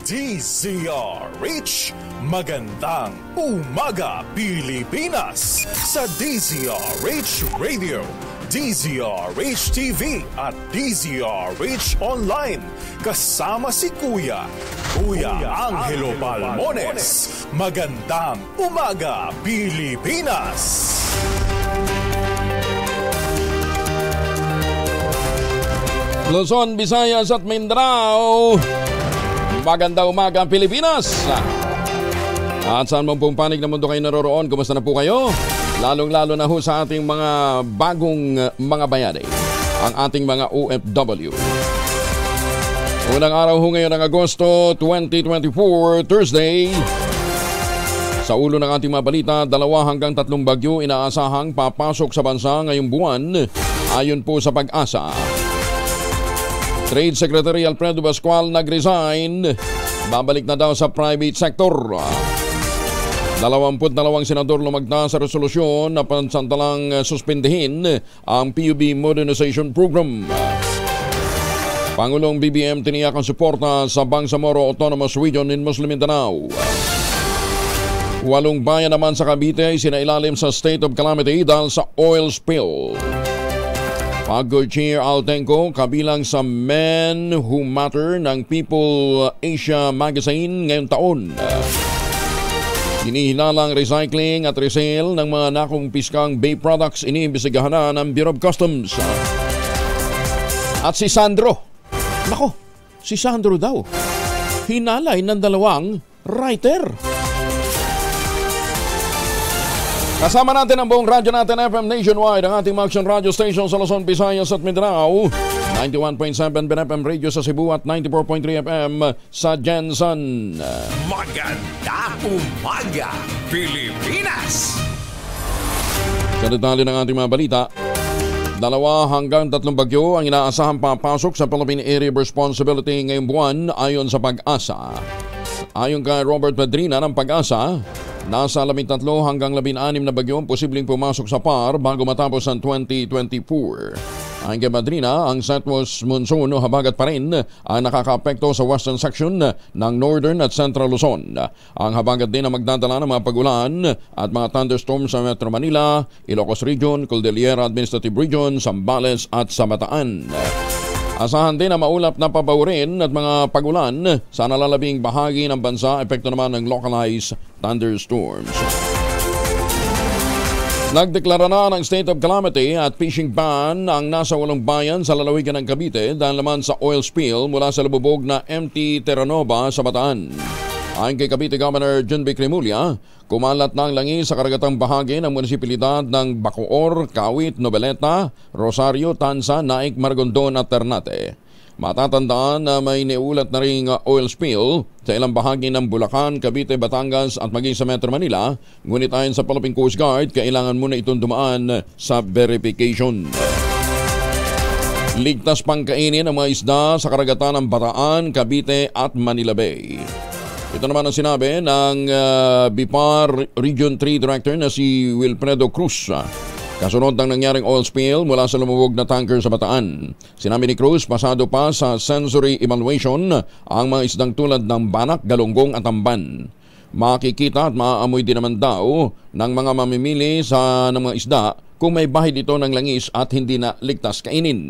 DZRH, magandang umaga Pilipinas sa DZRH Radio, DZRH TV at DZRH Online. Kasama si Kuya Angelo Palmones. Magandang umaga Pilipinas. Luzon, Visayas at Mindanao. Magandang umaga Pilipinas. At saan mong pong panig na mundo kayo naroroon, kumusta na po kayo? Lalong-lalo na ho sa ating mga bagong mga bayani, ang ating mga OFW. Unang araw ho ngayon ng Agosto 2024, Thursday. Sa ulo ng ating mga balita, 2 hanggang 3 bagyo inaasahang papasok sa bansa ngayong buwan, ayon po sa Pag-asa. Trade Secretary Alfredo Pascual nag-resign. Babalik na daw sa private sector. 22 senador lumagda sa resolusyon na pansamantalang suspendihin ang PUB Modernization Program. Pangulong BBM tiniyak ang suporta sa Bangsamoro Autonomous Region in Muslim Mindanao. 8 bayan naman sa Cavite ay sinailalim sa state of calamity dahil sa oil spill. Pag-Chair Altenco kabilang sa Men Who Matter ng People Asia Magazine ngayong taon. Hinihilalang recycling at resale ng mga nakumpiskang vape products iniimbestigahan na ng Bureau of Customs. At si Sandro, si Sandro daw, hinalay ng 2 writer. Kasama natin ang buong radyo natin FM nationwide, ang ating Action Radio Station sa Luzon, Visayas at Mindanao. 91.7 BNFM Radio sa Cebu at 94.3 FM sa Jensen. Magandang umaga Pilipinas! Sa detalye ng ating mga balita, 2 hanggang 3 bagyo ang inaasahang papasok sa Philippine Area of Responsibility ngayong buwan ayon sa Pag-asa. Ayon kay Robert Padrina ng Pag-asa, nasa 13 hanggang 16 na bagyo ang posibleng pumasok sa PAR bago matapos ang 2024. Ayon kay Madrina, ang southwest monsoon o habagat pa rin ang nakakaapekto sa western section ng northern at central Luzon. Ang habagat din ang magdadala ng mga pagulan at mga thunderstorms sa Metro Manila, Ilocos Region, Cordillera Administrative Region, Zambales at Samataan. Asahan din na maulap na pabawirin at mga pagulan sa nalalabing bahagi ng bansa, epekto naman ng localized thunderstorms. Nagdeklara na ng state of calamity at fishing ban ang nasa 8 bayan sa lalawigan ng Cavite dahil naman sa oil spill mula sa lububog na MT Terranova sa Bataan. Ayon kay Cavite Governor Junvic Remulla, kumalat na ang langis sa karagatang bahagi ng munisipalidad ng Bacoor, Kawit, Noveleta, Rosario, Tanza, Naik, Maragondon at Ternate. Matatandaan na may niulat na ring oil spill sa ilang bahagi ng Bulacan, Cavite, Batangas at maging sa Metro Manila. Ngunit ayon sa Philippine Coast Guard, kailangan muna itong dumaan sa verification. Ligtas pang kainin ang mga isda sa karagatan ng Bataan, Cavite at Manila Bay. Ito naman ang sinabi ng BIPAR Region 3 Director na si Wilfredo Cruz. Kasunod ng nangyaring oil spill mula sa lumubog na tanker sa Bataan. Sinabi ni Cruz, pasado pa sa sensory evaluation ang mga isdang tulad ng banak, galunggong at tamban. Makikita at maaamoy din naman daw ng mga mamimili ng mga isda kung may bahid ito ng langis at hindi na ligtas kainin.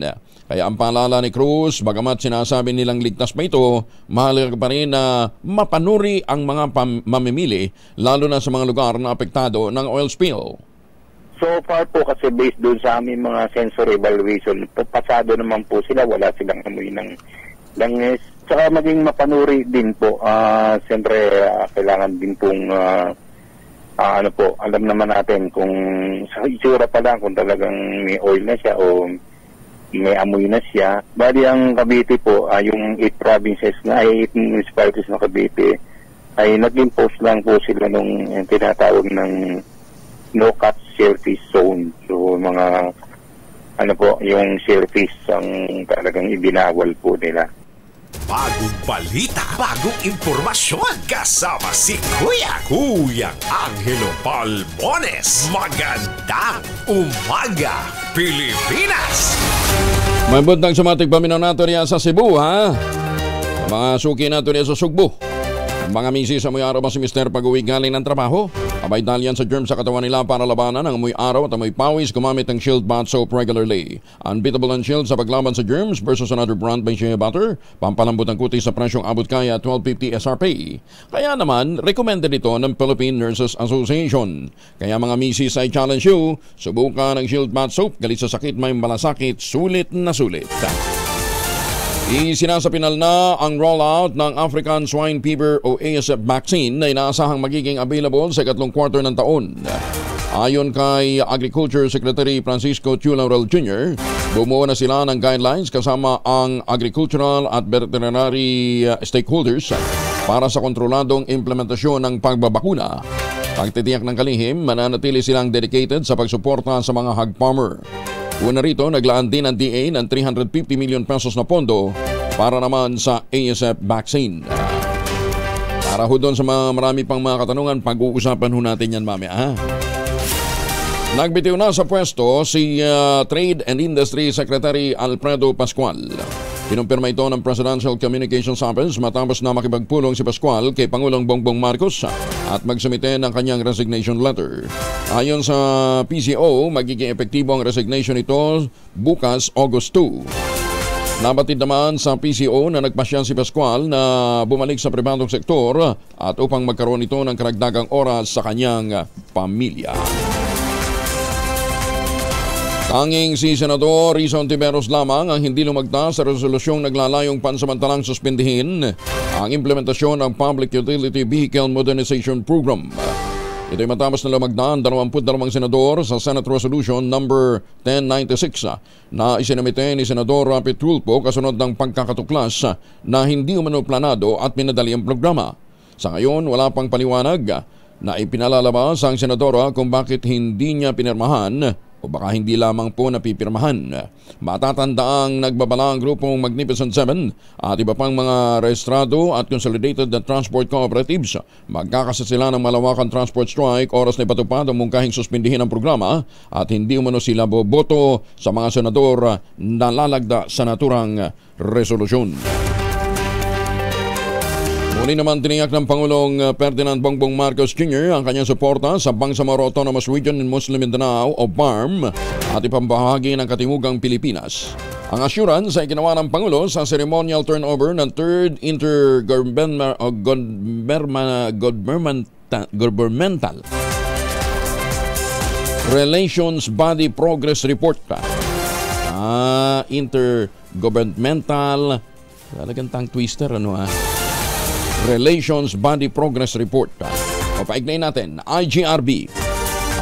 Kaya ang paalala ni Cruz, bagamat sinasabi nilang ligtas pa ito, mahalaga pa rin na mapanuri ang mga mamimili, lalo na sa mga lugar na apektado ng oil spill. So far po kasi based doon sa aming mga sensory evaluation, pasado naman po sila, wala silang amoy ng langis. Saka maging mapanuri din po, siyempre kailangan din pong alam naman natin kung sa itsura pa lang kung talagang may oil na siya o may amoy na siya. Bali ang Cavite po, yung 8 provinces na 8 municipalities na Cavite ay nag-impose lang po sila nung tinatawag ng no-cut shellfish zone. So mga yung shellfish ang talagang ibinawal po nila. Bagong balita, bagong impormasyon, kasama si Kuya Angelo Palmones. Magandang umaga Pilipinas! May buntang sumatig paminaw nato niya sa Cebu, ha? Mga suki nato niya sa Sugbo. Mga misis, amoy araw ba si Mr. pag-uwi galing ng trabaho? Abay dahil yan sa germs sa katawan nila para labanan ang amoy araw at amoy pawis, gumamit ng Shield Bath Soap regularly. Unbeatable ang Shield sa paglaban sa germs versus another brand by Shea Butter. Pampalambot ang kutis sa presyong abot kaya 1250 SRP. Kaya naman, recommended ito ng Philippine Nurses Association. Kaya mga misis, I challenge you, subukan ang Shield Bath Soap. Galit sa sakit, may malasakit, sulit na sulit. Isinasapinal na ang rollout ng African Swine Fever o ASF vaccine na inaasahang magiging available sa ikatlong quarter ng taon. Ayon kay Agriculture Secretary Francisco Chu Laurel Jr., bumuo na sila ng guidelines kasama ang agricultural at veterinary stakeholders para sa kontroladong implementasyon ng pagbabakuna. Pagtitiyak ng kalihim, mananatili silang dedicated sa pagsuporta sa mga hog farmer. Una rito, naglaan din ang DA ng 350 million pesos na pondo para naman sa ASF vaccine. Para ho doon sa marami pang mga katanungan, pag-uusapan ho natin yan mamaya. Nagbitiw na sa pwesto si Trade and Industry Secretary Alfredo Pascual. Kinumpirma ito ng Presidential Communications Office matapos na makipagpulong si Pascual kay Pangulong Bongbong Marcos at magsumite ng kanyang resignation letter. Ayon sa PCO, magiging epektibo ang resignation nito bukas August 2. Nabatid naman sa PCO na nagpasya si Pascual na bumalik sa pribadong sektor at upang magkaroon ito ng karagdagang oras sa kanyang pamilya. Tanging si Senador Risa Hontiveros lamang ang hindi lumagda sa resolusyong naglalayong pansamantalang suspindihin ang implementasyon ng Public Utility Vehicle Modernization Program. Ito'y matapos na lumagda ang 22 senador sa Senate Resolution number 1096 na isinamite ni Senador Rapi Tulfo kasunod ng pagkakatuklas na hindi umano planado at minadali ang programa. Sa ngayon, wala pang paliwanag na ipinalalabas ang senadora kung bakit hindi niya pinirmahan o baka hindi lamang po napipirmahan. Matatandaang nagbabala ang grupong Magnificent Seven at iba pang mga rehistrado at consolidated na transport cooperatives. Magkakasa sila ng malawakang transport strike oras na ipatupad ang mungkahing suspindihin ang programa at hindi umano sila boboto sa mga senador na lalagda sa naturang resolusyon. Muli naman tiniyak ng Pangulong Ferdinand Bongbong Marcos Jr. ang kanyang suporta sa Bangsamoro Autonomous Region in Muslim Mindanao o BARM at ipambahagi ng Katimugang Pilipinas. Ang assurance ay ginawa ng Pangulo sa ceremonial turnover ng 3rd Intergovernmental Relations Body Progress Report. Intergovernmental, talagang tongue twister Relations Body Progress Report. O paignay natin, IGRB.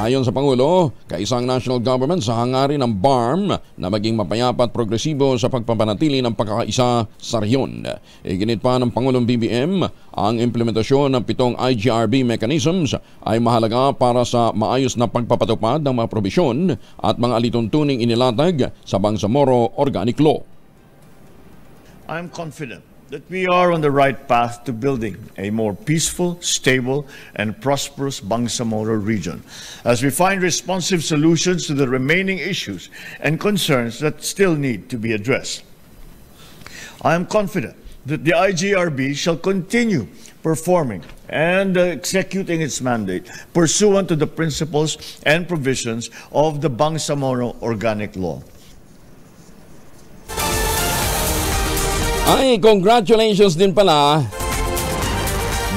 Ayon sa Pangulo, kaisang national government sa hangarin ng BARM na maging mapayapa at progresibo sa pagpapanatili ng pagkakaisa sa rehiyon. Iginit pa ng Pangulong BBM, ang implementasyon ng 7 IGRB mechanisms ay mahalaga para sa maayos na pagpapatupad ng mga probisyon at mga alituntuning inilatag sa Bangsamoro Organic Law. I'm confident that we are on the right path to building a more peaceful, stable, and prosperous Bangsamoro region as we find responsive solutions to the remaining issues and concerns that still need to be addressed. I am confident that the IGRB shall continue performing and executing its mandate pursuant to the principles and provisions of the Bangsamoro Organic Law. Ay, congratulations din pala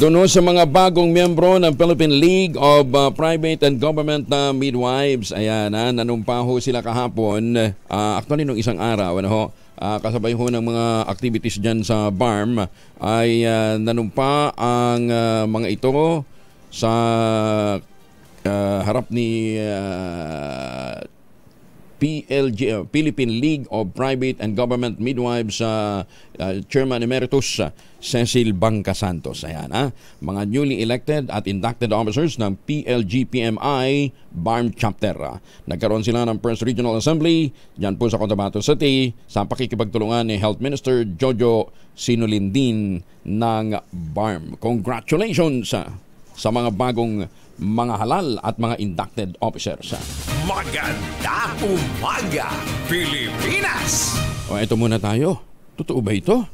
doon sa mga bagong miyembro ng Philippine League of Private and Government Midwives. Ayan, nanumpa ho sila kahapon. Actually, nung isang araw, kasabay ho ng mga activities dyan sa BARM, ay nanumpa ang mga ito sa harap ni PLG, Philippine League of Private and Government Midwives Chairman Emeritus Cecil Bangka Santos. Ayan, mga newly elected at inducted officers ng PLG-PMI BARM Chapter. Nagkaroon sila ng First Regional Assembly dyan po sa Cotabato City sa pakikipagtulungan ni Health Minister Jojo Sinulindin ng BARM. Congratulations sa mga bagong mga halal at mga inducted officers. Magandang umaga, Pilipinas! O, ito muna tayo. Totoo ba ito?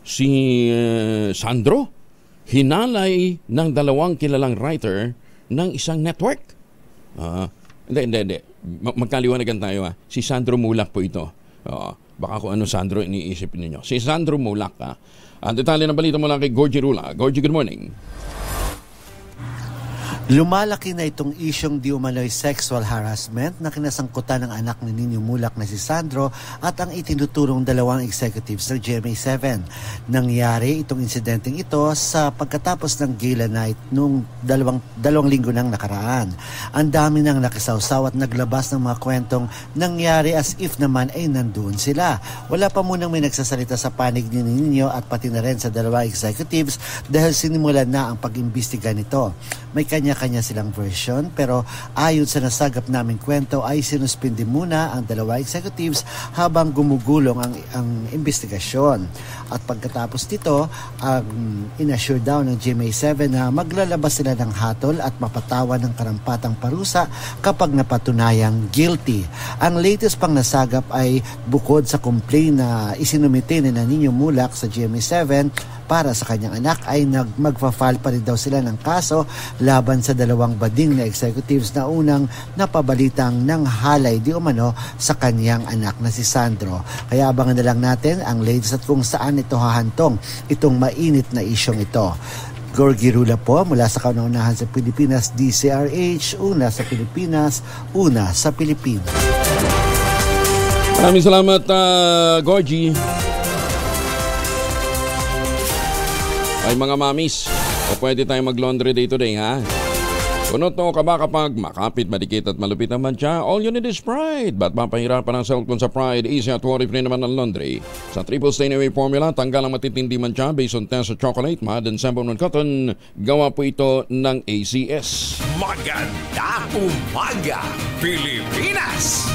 Si Sandro? hinalay ng dalawang kilalang writer ng isang network. Hindi. Magkaliwanagan tayo. Si Sandro Mulak po ito. Baka kung ano Sandro iniisip ninyo. Si Sandro Mulak. Ang detalye ng balita mula kay Gorgie Rula. Gorgie, good morning. Lumalaki na itong isyong di umano'y sexual harassment na kinasangkutan ng anak ni Nino Mulak na si Sandro at ang itinuturong dalawang executives ng GMA7. Nangyari itong insidenteng ito sa pagkatapos ng gala night noong dalawang linggo nang nakaraan. Ang dami nang nakisawsaw at naglabas ng mga kwentong nangyari as if naman ay nandoon sila. Wala pa munang may nagsasalita sa panig ni Nino at pati na rin sa dalawang executives dahil sinimulan na ang pag-imbestiga nito. May kanya-kanya silang version pero ayon sa nasagap naming kwento ay sinuspindi muna ang dalawa executives habang gumugulong ang investigasyon. At pagkatapos nito, inassure daw ng GMA7 na maglalabas sila ng hatol at mapatawan ng karampatang parusa kapag napatunayang guilty. Ang latest pang nasagap ay bukod sa complaint na isinumite ni Nino Mulak sa GMA7 para sa kanyang anak ay magfa-file pa rin daw sila ng kaso laban sa dalawang bading na executives na unang napabalitang ng halay di umano sa kanyang anak na si Sandro. Kaya abangan na lang natin ang latest at kung saan ito hahantong itong mainit na isyong ito. Gorgie Rula po mula sa kauna-unahan sa Pilipinas, DCRH, una sa Pilipinas, una sa Pilipinas. Maraming salamat, Gorgie. Ay mga mamis, o pwede tayong mag-laundry day today, ha? Kunot mo ka ba kapag makapit, madikit at malupit ang mantsa? All you need is Pride. Ba't mapahirapan ang cellphone sa Pride? Easy at worry-free naman ang laundry. Sa triple stain away formula, tanggal ang matitindi mantsa based on test sa chocolate, mud, and sample ng cotton. Gawa po ito ng ACS. Magandang umaga, Pilipinas!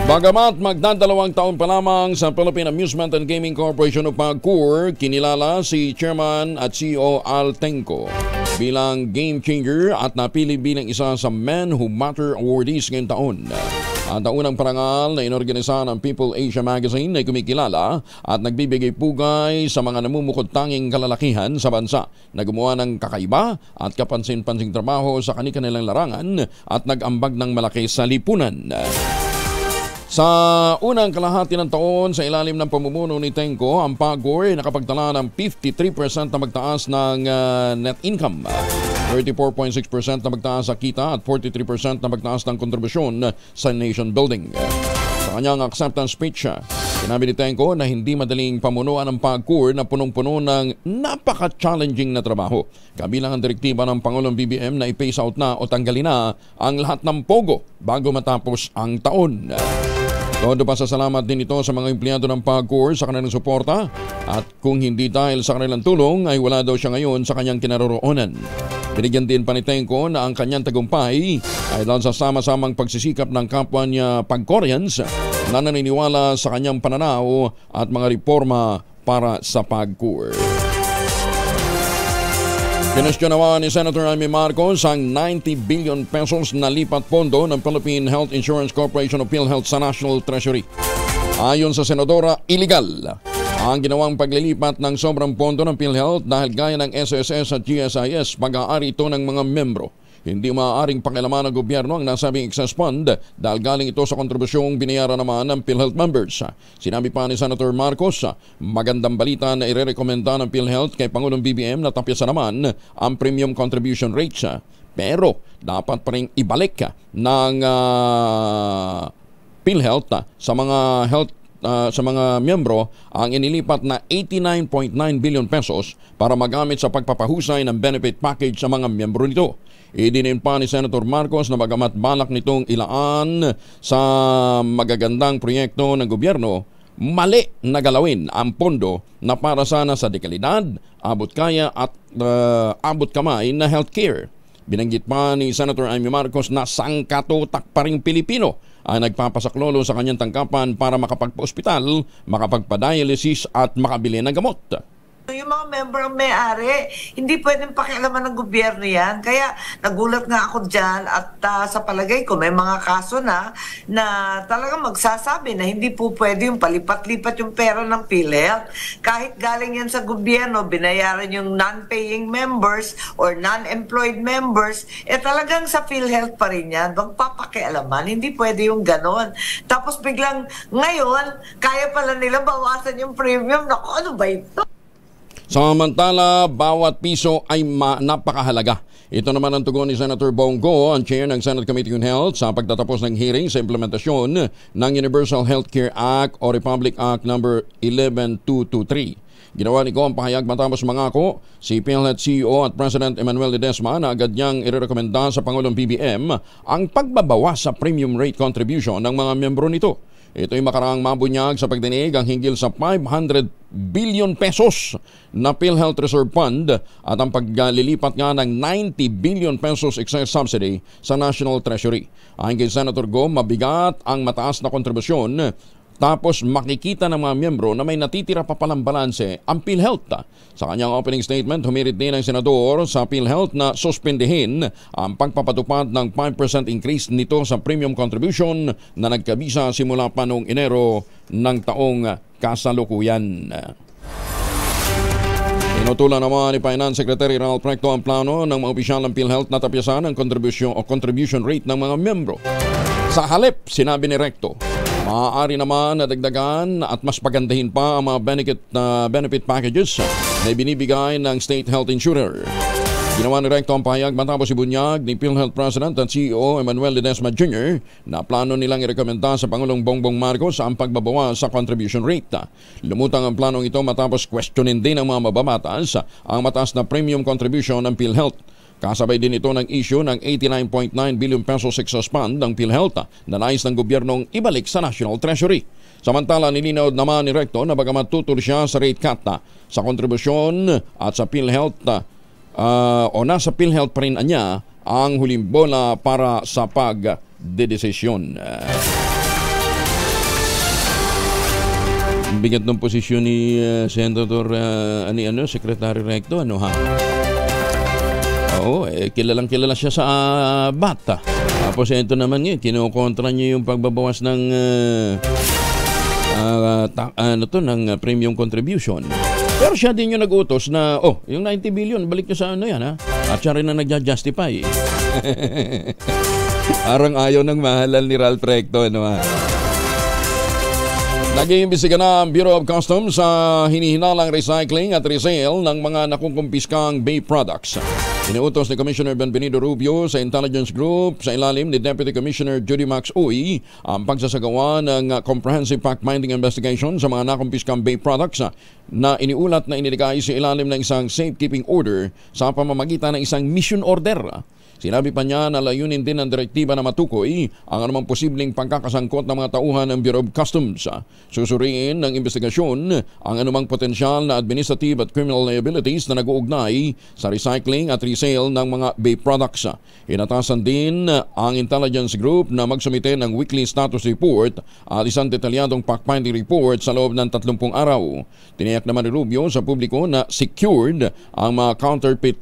Bagamat magdadalawang taon pa lamang sa Philippine Amusement and Gaming Corporation o PAGCOR, kinilala si Chairman at CEO Al Tenco bilang game changer at napili bilang isa sa Men Who Matter awardees ngayong taon. Ang taunang parangal na inorganisa ng People Asia Magazine ay kumikilala at nagbibigay pugay sa mga namumukod-tanging kalalakihan sa bansa na gumawa ng kakaiba at kapansin-pansing trabaho sa kanilang larangan at nag-ambag ng malaki sa lipunan. Sa unang kalahati ng taon sa ilalim ng pamumuno ni Tenco, ang PAGCOR ay nakapagtala ng 53% na magtaas ng net income, 34.6% na magtaas sa kita at 43% na magtaas ng kontribusyon sa nation building. Sa kanyang acceptance speech, sinabi ni Tenco na hindi madaling pamunuan ng PAGCOR na punong-puno ng napaka-challenging na trabaho. Kabilang ang direktiba ng Pangulong BBM na i-phase out na o tanggalin na ang lahat ng pogo bago matapos ang taon. Todo pa sa salamat din ito sa mga empleyado ng PAGCOR sa kanilang suporta at kung hindi dahil sa kanilang tulong ay wala daw siya ngayon sa kanyang kinaroroonan. Binigyan din pa ni Tenco na ang kanyang tagumpay ay dahil sa sama-samang pagsisikap ng kapwa niya PAGCORians na naniniwala sa kanyang pananaw at mga reforma para sa PAGCOR. Kinestyonawa ni Senator Amy Marcos ang 90 billion pesos na lipat pondo ng Philippine Health Insurance Corporation o PhilHealth sa National Treasury. Ayon sa Senadora, illegal ang ginawang paglilipat ng sobrang pondo ng PhilHealth dahil gaya ng SSS at GSIS, pag-aari ito ng mga membro. Hindi maaaring pakialaman ng gobyerno ang nasabing excess fund dahil galing ito sa kontribusyong binayaran naman ng PhilHealth members. Sinabi pa ni Senator Marcos, magandang balita na irerekomenda ng PhilHealth kay Pangulong BBM na tapyasan naman ang premium contribution rates. Pero dapat pa rin ibalik ng PhilHealth sa mga miyembro ang inilipat na 89.9 billion pesos para magamit sa pagpapahusay ng benefit package sa mga miyembro nito. Idinin pa ni Senator Marcos na bagamat balak nitong ilaan sa magagandang proyekto ng gobyerno, mali na galawin ang pondo na para sana sa dekalidad, abot kaya at abot kamay na healthcare. Binanggit pa ni Senator Amy Marcos na sangkatutak pa ring Pilipino ay nagpapasaklolo sa kanyang tangkapan para makapagpa-ospital, makapagpa-dialysis at makabili ng gamot. Yung mga member ang may-ari, hindi pwedeng pakialaman ng gobyerno yan. Kaya nagulat nga ako dyan at sa palagay ko may mga kaso na talagang magsasabi na hindi po pwede yung palipat-lipat yung pera ng PhilHealth. Kahit galing yan sa gobyerno, binayaran yung non-paying members or non-employed members, talagang sa PhilHealth pa rin yan. Magpapakialaman, hindi pwede yung ganon. Tapos biglang ngayon, kaya pala nila bawasan yung premium. Naku, ano ba ito? Samantala, bawat piso ay napakahalaga. Ito naman ang tugon ni Senator Bongo, ang chair ng Senate Committee on Health, sa pagtatapos ng hearing sa implementasyon ng Universal Healthcare Act o Republic Act No. 11223. Ginawa ni Go ang pahayag matapos mangako si PhilHealth CEO at President Emmanuel Ledesma na agad niyang irekomenda sa Pangulong BBM ang pagbabawas sa premium rate contribution ng mga membro nito. Ito'y makaraang mabunyag sa pagdinig ang hinggil sa 500 billion pesos na PhilHealth Reserve Fund at ang paglilipat nga ng 90 billion pesos excess subsidy sa National Treasury. Ayon kay Senator Go, mabigat ang mataas na kontribusyon tapos makikita ng mga miyembro na may natitira pa palang balanse ang PhilHealth. Sa kanyang opening statement, humirit din ang senador sa PhilHealth na suspendihin ang pagpapatupad ng 5% increase nito sa premium contribution na nagkabisa simula pa noong Enero ng taong kasalukuyan. Inutulan naman ni Finance Secretary Ronald Recto ang plano ng mga opisyal ng PhilHealth na tapyasan ang contribution rate ng mga miyembro. Sa halip, sinabi ni Recto, maaari naman na dagdagan at mas pagandahin pa ang mga benefit packages na ibinibigay ng state health insurer. Ginawa ni Recto ang pahayag matapos ibunyag ni PhilHealth President at CEO Emmanuel Ledesma Jr. na plano nilang irekomenda sa Pangulong Bongbong Marcos ang pagbabawas sa contribution rate. Lumutang ang planong ito matapos questionin din ng mga mababatas ang mataas na premium contribution ng PhilHealth. Kasabay din ito ng issue ng 89.9 billion pesos excess fund ng PhilHealth na nais ng gobyernong ibalik sa National Treasury. Samantala, nilinaw naman ni Recto na bagamat tutul siya sa rate cut sa kontribusyon at sa PhilHealth o nasa PhilHealth pa rin niya ang huling bola para sa pagdedesisyon. Bigat ng posisyon ni Senator Secretary Recto, Oo, kilalang kilala siya sa bata. Tapos ito naman ngayon, kinukontra niya yung pagbabawas ng ng premium contribution. Pero siya din yung nag-utos na, yung 90 billion, balik niyo sa yan, At siya rin na nagja-justify. Parang ayaw ng mahalal ni Ralph Recto, Nag-iimbestiga na ang Bureau of Customs sa hinihinalang recycling at resale ng mga nakukumpiskang vape products. Inuutos ni Commissioner Benvenido Rubio sa Intelligence Group sa ilalim ni Deputy Commissioner Judy Max Uy ang pagsasagawa ng comprehensive fact-finding investigation sa mga nakumpiskang vape products na iniulat na iniligay sa ilalim ng isang safekeeping order sa pamamagitan ng isang mission order. Sinabi pa niya na layunin din ng direktiba na matukoy ang anumang posibleng pagkakasangkot ng mga tauhan ng Bureau of Customs. Susuriin ng investigasyon ang anumang potensyal na administrative at criminal liabilities na nag-uugnay sa recycling at resale ng mga vape products. Inatasan din ang Intelligence Group na magsumite ng weekly status report at isang detalyadong fact-finding report sa loob ng 30 araw. Tiniyak naman ni Rubio sa publiko na secured ang mga counterfeit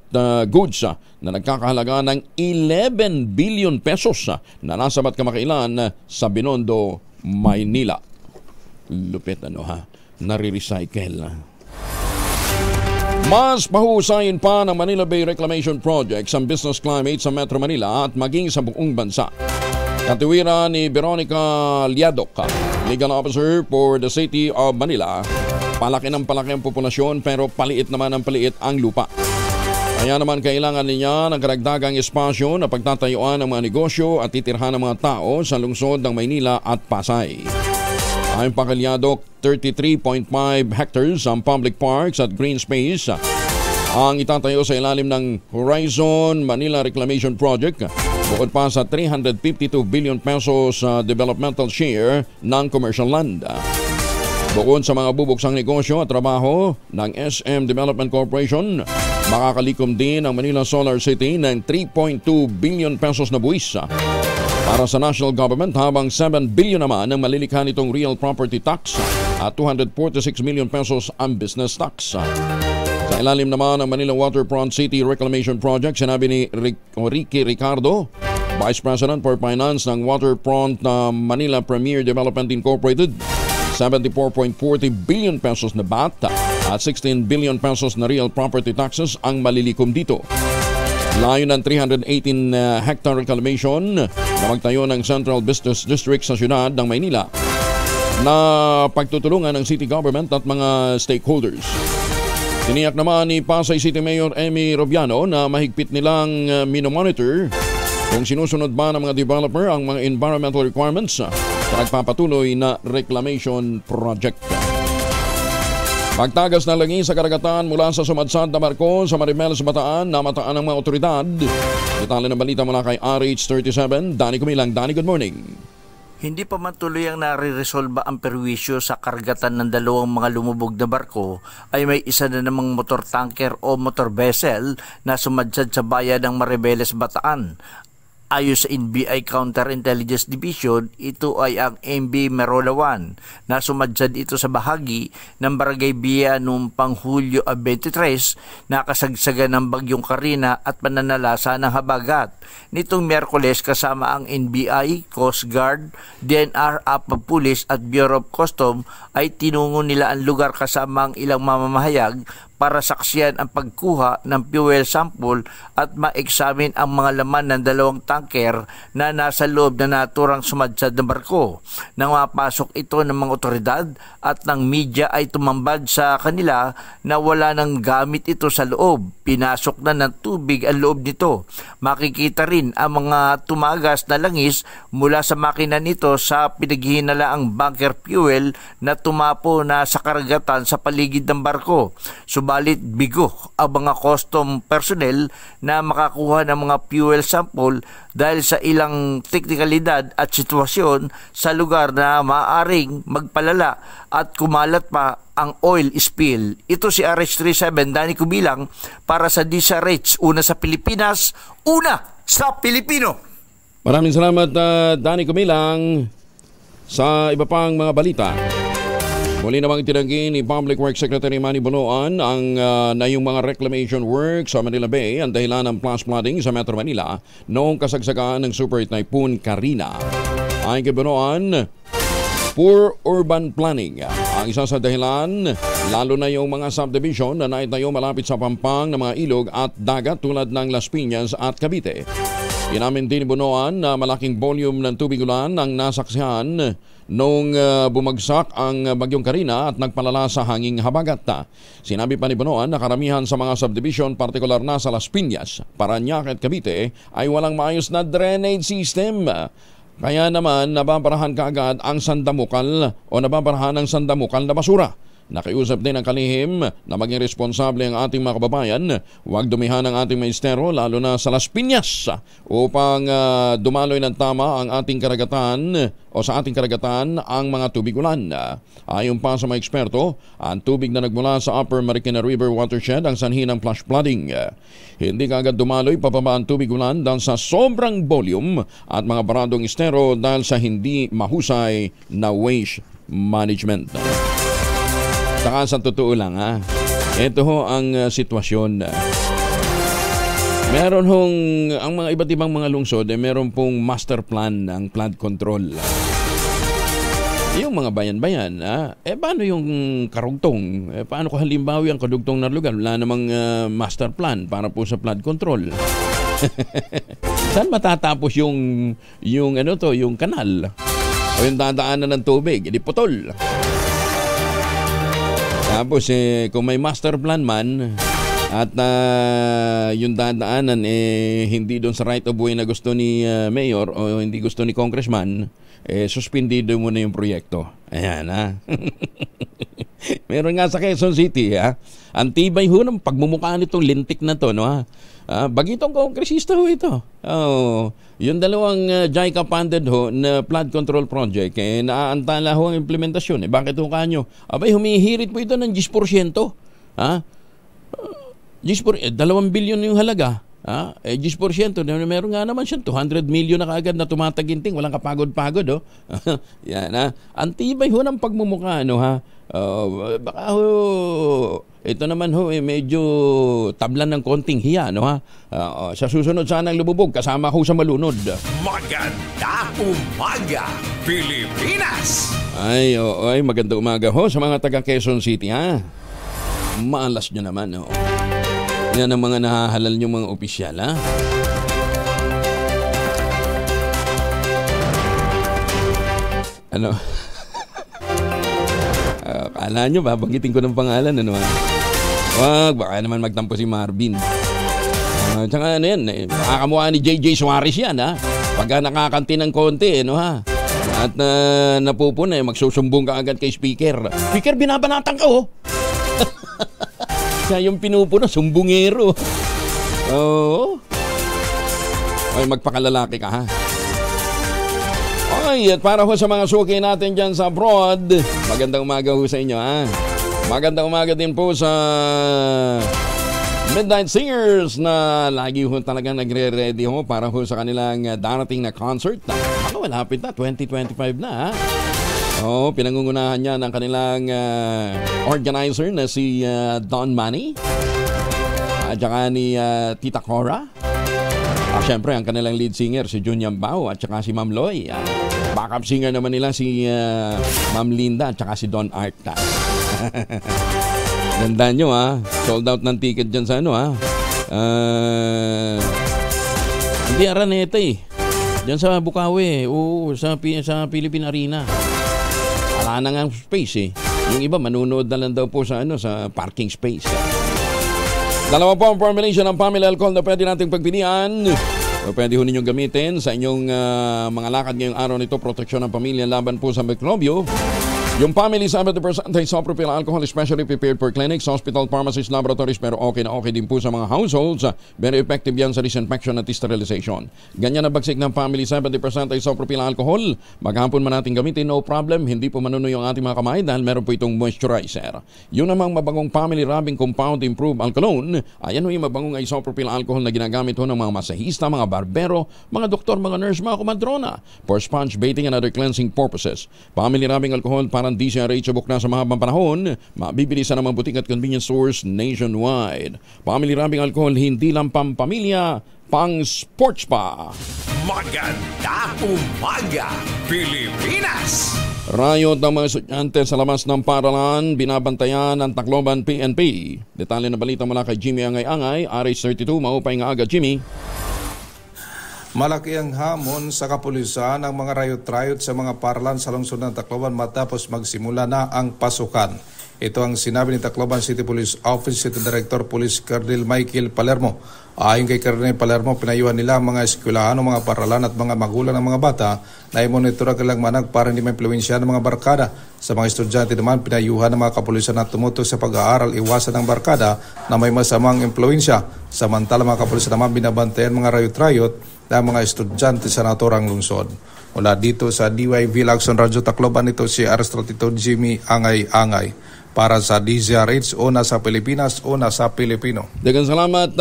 goods na nagkakahalaga ng 11 billion pesos na nasabat kamakailan sa Binondo, Maynila. Lupit nare-recycle. Mas pahusayin pa ng Manila Bay Reclamation Project ang business climate sa Metro Manila at maging sa buong bansa. Katiwiran ni Veronica Liadok, Legal Officer for the City of Manila, palaki ng palaki ang populasyon pero paliit naman ang paliit ang lupa. Kaya naman kailangan niya ng karagdagang espasyo na pagtatayuan ng mga negosyo at titirhan ng mga tao sa lungsod ng Maynila at Pasay. Ayon pa kay Liadok, 33.5 hectares ang public parks at green space ang itatayo sa ilalim ng Horizon Manila Reclamation Project, bukod pa sa 352 billion pesos developmental share ng commercial land. Bukod sa mga bubuksang negosyo at trabaho ng SM Development Corporation, makakalikom din ang Manila Solar City ng 3.2 billion pesos na buwis para sa national government, habang 7 billion naman ang malilikha nitong real property tax at 246 million pesos ang business tax. Sa ilalim naman ng Manila Waterfront City Reclamation Project, sinabi ni Ricky Ricardo, Vice President for Finance ng Waterfront Manila Premier Development Incorporated, 74.40 billion pesos na BAT at 16 billion pesos na real property taxes ang malilikom dito. Layo ng 318 hectare reclamation na magtayo ng Central Business District sa siyudad ng Maynila na pagtutulungan ng city government at mga stakeholders. Tiniyak naman ni Pasay City Mayor Amy Robiano na mahigpit nilang minomonitor kung sinusunod ba ng mga developer ang mga environmental requirements sa nagpapatuloy na reclamation project. Pagtagas ng langis sa karagatan mula sa sumadsad na barko sa Marimeles, Bataan, namataan ng mga otoridad. Detalye ng balita mula kay RH37, Danny Kumilang. Danny, good morning. Hindi pa man tuloy ang nare-resolba ang perwisyo sa karagatan ng dalawang mga lumubog na barko ay may isa na namang motor tanker o motor vessel na sumadsad sa bayan ng Marimeles, Bataan. Ayon sa NBI Counterintelligence Division, ito ay ang MV Merola 1 na sumadsad ito sa bahagi ng Barangay Bia noong pang Hulyo 23 na kasagsagan ng bagyong Karina at pananalasa ng habagat. Nitong Miyerkules kasama ang NBI, Coast Guard, DNR, APA Police at Bureau of Customs ay tinungo nila ang lugar kasama ang ilang mamamahayag para saksiyan ang pagkuha ng fuel sample at ma-examine ang mga laman ng dalawang tanker na nasa loob na naturang sumadsad na barko. Nang mapasok ito ng mga otoridad at ng media ay tumambad sa kanila na wala ng gamit ito sa loob. Pinasok na ng tubig ang loob nito. Makikita rin ang mga tumagas na langis mula sa makina nito sa pinaghihinalaang bunker fuel na tumapo na sa karagatan sa paligid ng barko. Subalit bigo ang mga custom personnel na makakuha ng mga fuel sample dahil sa ilang teknikalidad at sitwasyon sa lugar na maaaring magpalala at kumalat pa ang oil spill. Ito si RH37, Danny Kubilang, para sa DZRH, una sa Pilipinas, una sa Pilipino. Maraming salamat, Danny Kubilang. Sa iba pang mga balita, muli namang itinanggi ni Public Works Secretary Manny Bonoan na yung mga reclamation work sa Manila Bay ang dahilan ng flash flooding sa Metro Manila noong kasagsagaan ng Super Typhoon Karina. Ayon kay Bonoan, poor urban planning ang isa sa dahilan, lalo na yung mga subdivision na naitayo malapit sa pampang ng mga ilog at dagat tulad ng Las Piñas at Cavite. Inamin din ni Bonoan na malaking volume ng tubig ulan ang nasaksihan noong bumagsak ang Bagyong Karina at nagpalala sa hanging habagat. Sinabi pa ni Bonoan na karamihan sa mga subdivision, partikular na sa Las Piñas, Parañaque at Cavite, ay walang maayos na drainage system. Kaya naman nababarahan kaagad ang sandamukal o nababarahan ang sandamukal na basura. Nakiusap din ang kalihim na maging responsable ang ating mga kababayan. Huwag dumihan ang ating maestero lalo na sa Las Piñas upang dumaloy ng tama ang ating karagatan o sa ating karagatan ang mga tubig ulan. Ayon pa sa mga eksperto, ang tubig na nagmula sa Upper Marikina River watershed ang sanhi ng flash flooding. Hindi kaagad dumaloy pababa ang tubig ulan dahil sa sobrang volume at mga baradong estero dahil sa hindi mahusay na waste management. Saka sa totoo lang ito ho ang sitwasyon. Meron hong, ang mga iba't ibang mga lungsod meron pong master plan ng flood control. Yung mga bayan-bayan, paano yung karugtong? Paano ko halimbawa ang kadugtong na lugar? Wala namang master plan para po sa flood control. Saan matatapos yung kanal? O yung dadaanan ng tubig? Hindi putol. Tapos kung may master plan man at yung dadaanan hindi doon sa right of way na gusto ni mayor o hindi gusto ni congressman, suspendido muna yung proyekto. Ayan Meron nga sa Quezon City ang tibay ho ng pagmumukha nitong lintik na to, no bagitong kongresista ho ito. Yung dalawang JICA funded ho na flood control project naaantala ho ang implementasyon. Bakit ho kanyo? Abay, humihirit po ito ng 10%. 2 billion yung halaga. Eh, 10%, meron nga naman siya 200 million na kaagad na tumataginting, walang kapagod-pagod, oh. Yan, ha. Antibay ho ng pagmumukha, ano, ha. Baka ho, ito naman ho, medyo tablan ng konting hiya, no, ha. Sa susunod sanang lumubog, kasama ho sa malunod. Magandang umaga, Pilipinas! Ay, magandang umaga ho sa mga taga Quezon City, ha. Maalas nyo naman, ho. Yan ang mga nahahalal nyo mga opisyal, ha? Ano? Kala nyo, babanggitin ko ng pangalan, ano, ha? Wag, baka naman magtampo si Marvin. Tsaka ano yan, makakamukha ni JJ Suarez yan, ha? Pagka nakakanti ng konti, ano, ha? At napupuna, magsusumbong ka agad kay speaker. Speaker, binabanatan ka, oh! Siya yung pinupuno, sumbungero. Oo. Ay, magpakalalaki ka, ha? Ay, at para ho sa mga suki natin dyan sa abroad, magandang umaga ho sa inyo, ha? Magandang umaga din po sa Midnight Singers na lagi ho talagang nagre-ready ho para ho sa kanilang darating na concert. Ako, malapit na, 2025 na, ha? Oh, pinangungunahan niya ng kanilang organizer na si Don Manny at saka ni Tita Cora. Siyempre, ang kanilang lead singer si Junior Bao at saka si Ma'am Loy. Backup singer naman nila si Ma'am Linda at saka si Don Arta. Ganda nyo, ha? Sold out ng ticket dyan sa ano, ha? Hindi, Araneta, eh. Dyan sa Bukawi, oo, sa Philippine Arena. Wala na nga space, eh. Yung iba, manunood na lang daw po sa, sa parking space. Dalawa po ang formulation ng family alcohol na pwede nating pagpilian. O pwede ho ninyong gamitin sa inyong mga lakad ngayong araw nito. Proteksyon ng pamilya laban po sa mikrobyo. Yung family 70% isopropyl alcohol, especially prepared for clinics, hospital, pharmacies, laboratories, pero okay na okay din po sa mga households. Very effective yan sa disinfection at sterilization. Ganyan na bagsik ng family 70% isopropyl alcohol. Maghapon man natin gamitin, no problem. Hindi po manunoy ang ating mga kamay dahil meron po itong moisturizer. Yun namang mabangong family rubbing compound improved alcohol. Ayan ho yung mabangong isopropyl alcohol na ginagamit ho ng mga masahista, mga barbero, mga doktor, mga nurse, mga kumadrona for sponge bathing and other cleansing purposes. Family rubbing alcohol parang DCRH subok na sa mahabang panahon, mabibili sa namang butik at convenience stores nationwide. Family rubbing alcohol, hindi lang pampamilya, pang sports pa. Magandang umaga, Pilipinas! Riot ng mga estudyante sa labas ng paralan, binabantayan ng Tacloban PNP. Detalye na balita mula kay Jimmy Angay-Angay, RH32, maupay nga agad, Jimmy. Malaki ang hamon sa kapulisan ang mga riot-riot sa mga paralan sa lungsod ng Tacloban matapos magsimula na ang pasukan. Ito ang sinabi ni Tacloban City Police Office City Director Police Colonel Michael Palermo. Ayon kay Colonel Palermo, pinayuhan nila ang mga eskwelahan o mga paralan at mga magulang ng mga bata na i-monitor ang kanilang manag para hindi maimpluwensya ng mga barkada. Sa mga estudyante naman, pinayuhan ng mga kapulisan na tumutok sa pag-aaral, iwasan ng barkada na may masamang impluwensya. Samantala, mga kapulisan naman binabantayan mga riot-riot ng mga estudyante sa naturang lungsod. Mula dito sa DYV Lacson Radyo Tacloban, ito si RH32 Jimmy Angay-Angay. Para sa DZRH, una sa Pilipinas, una sa Pilipino. Dagang salamat,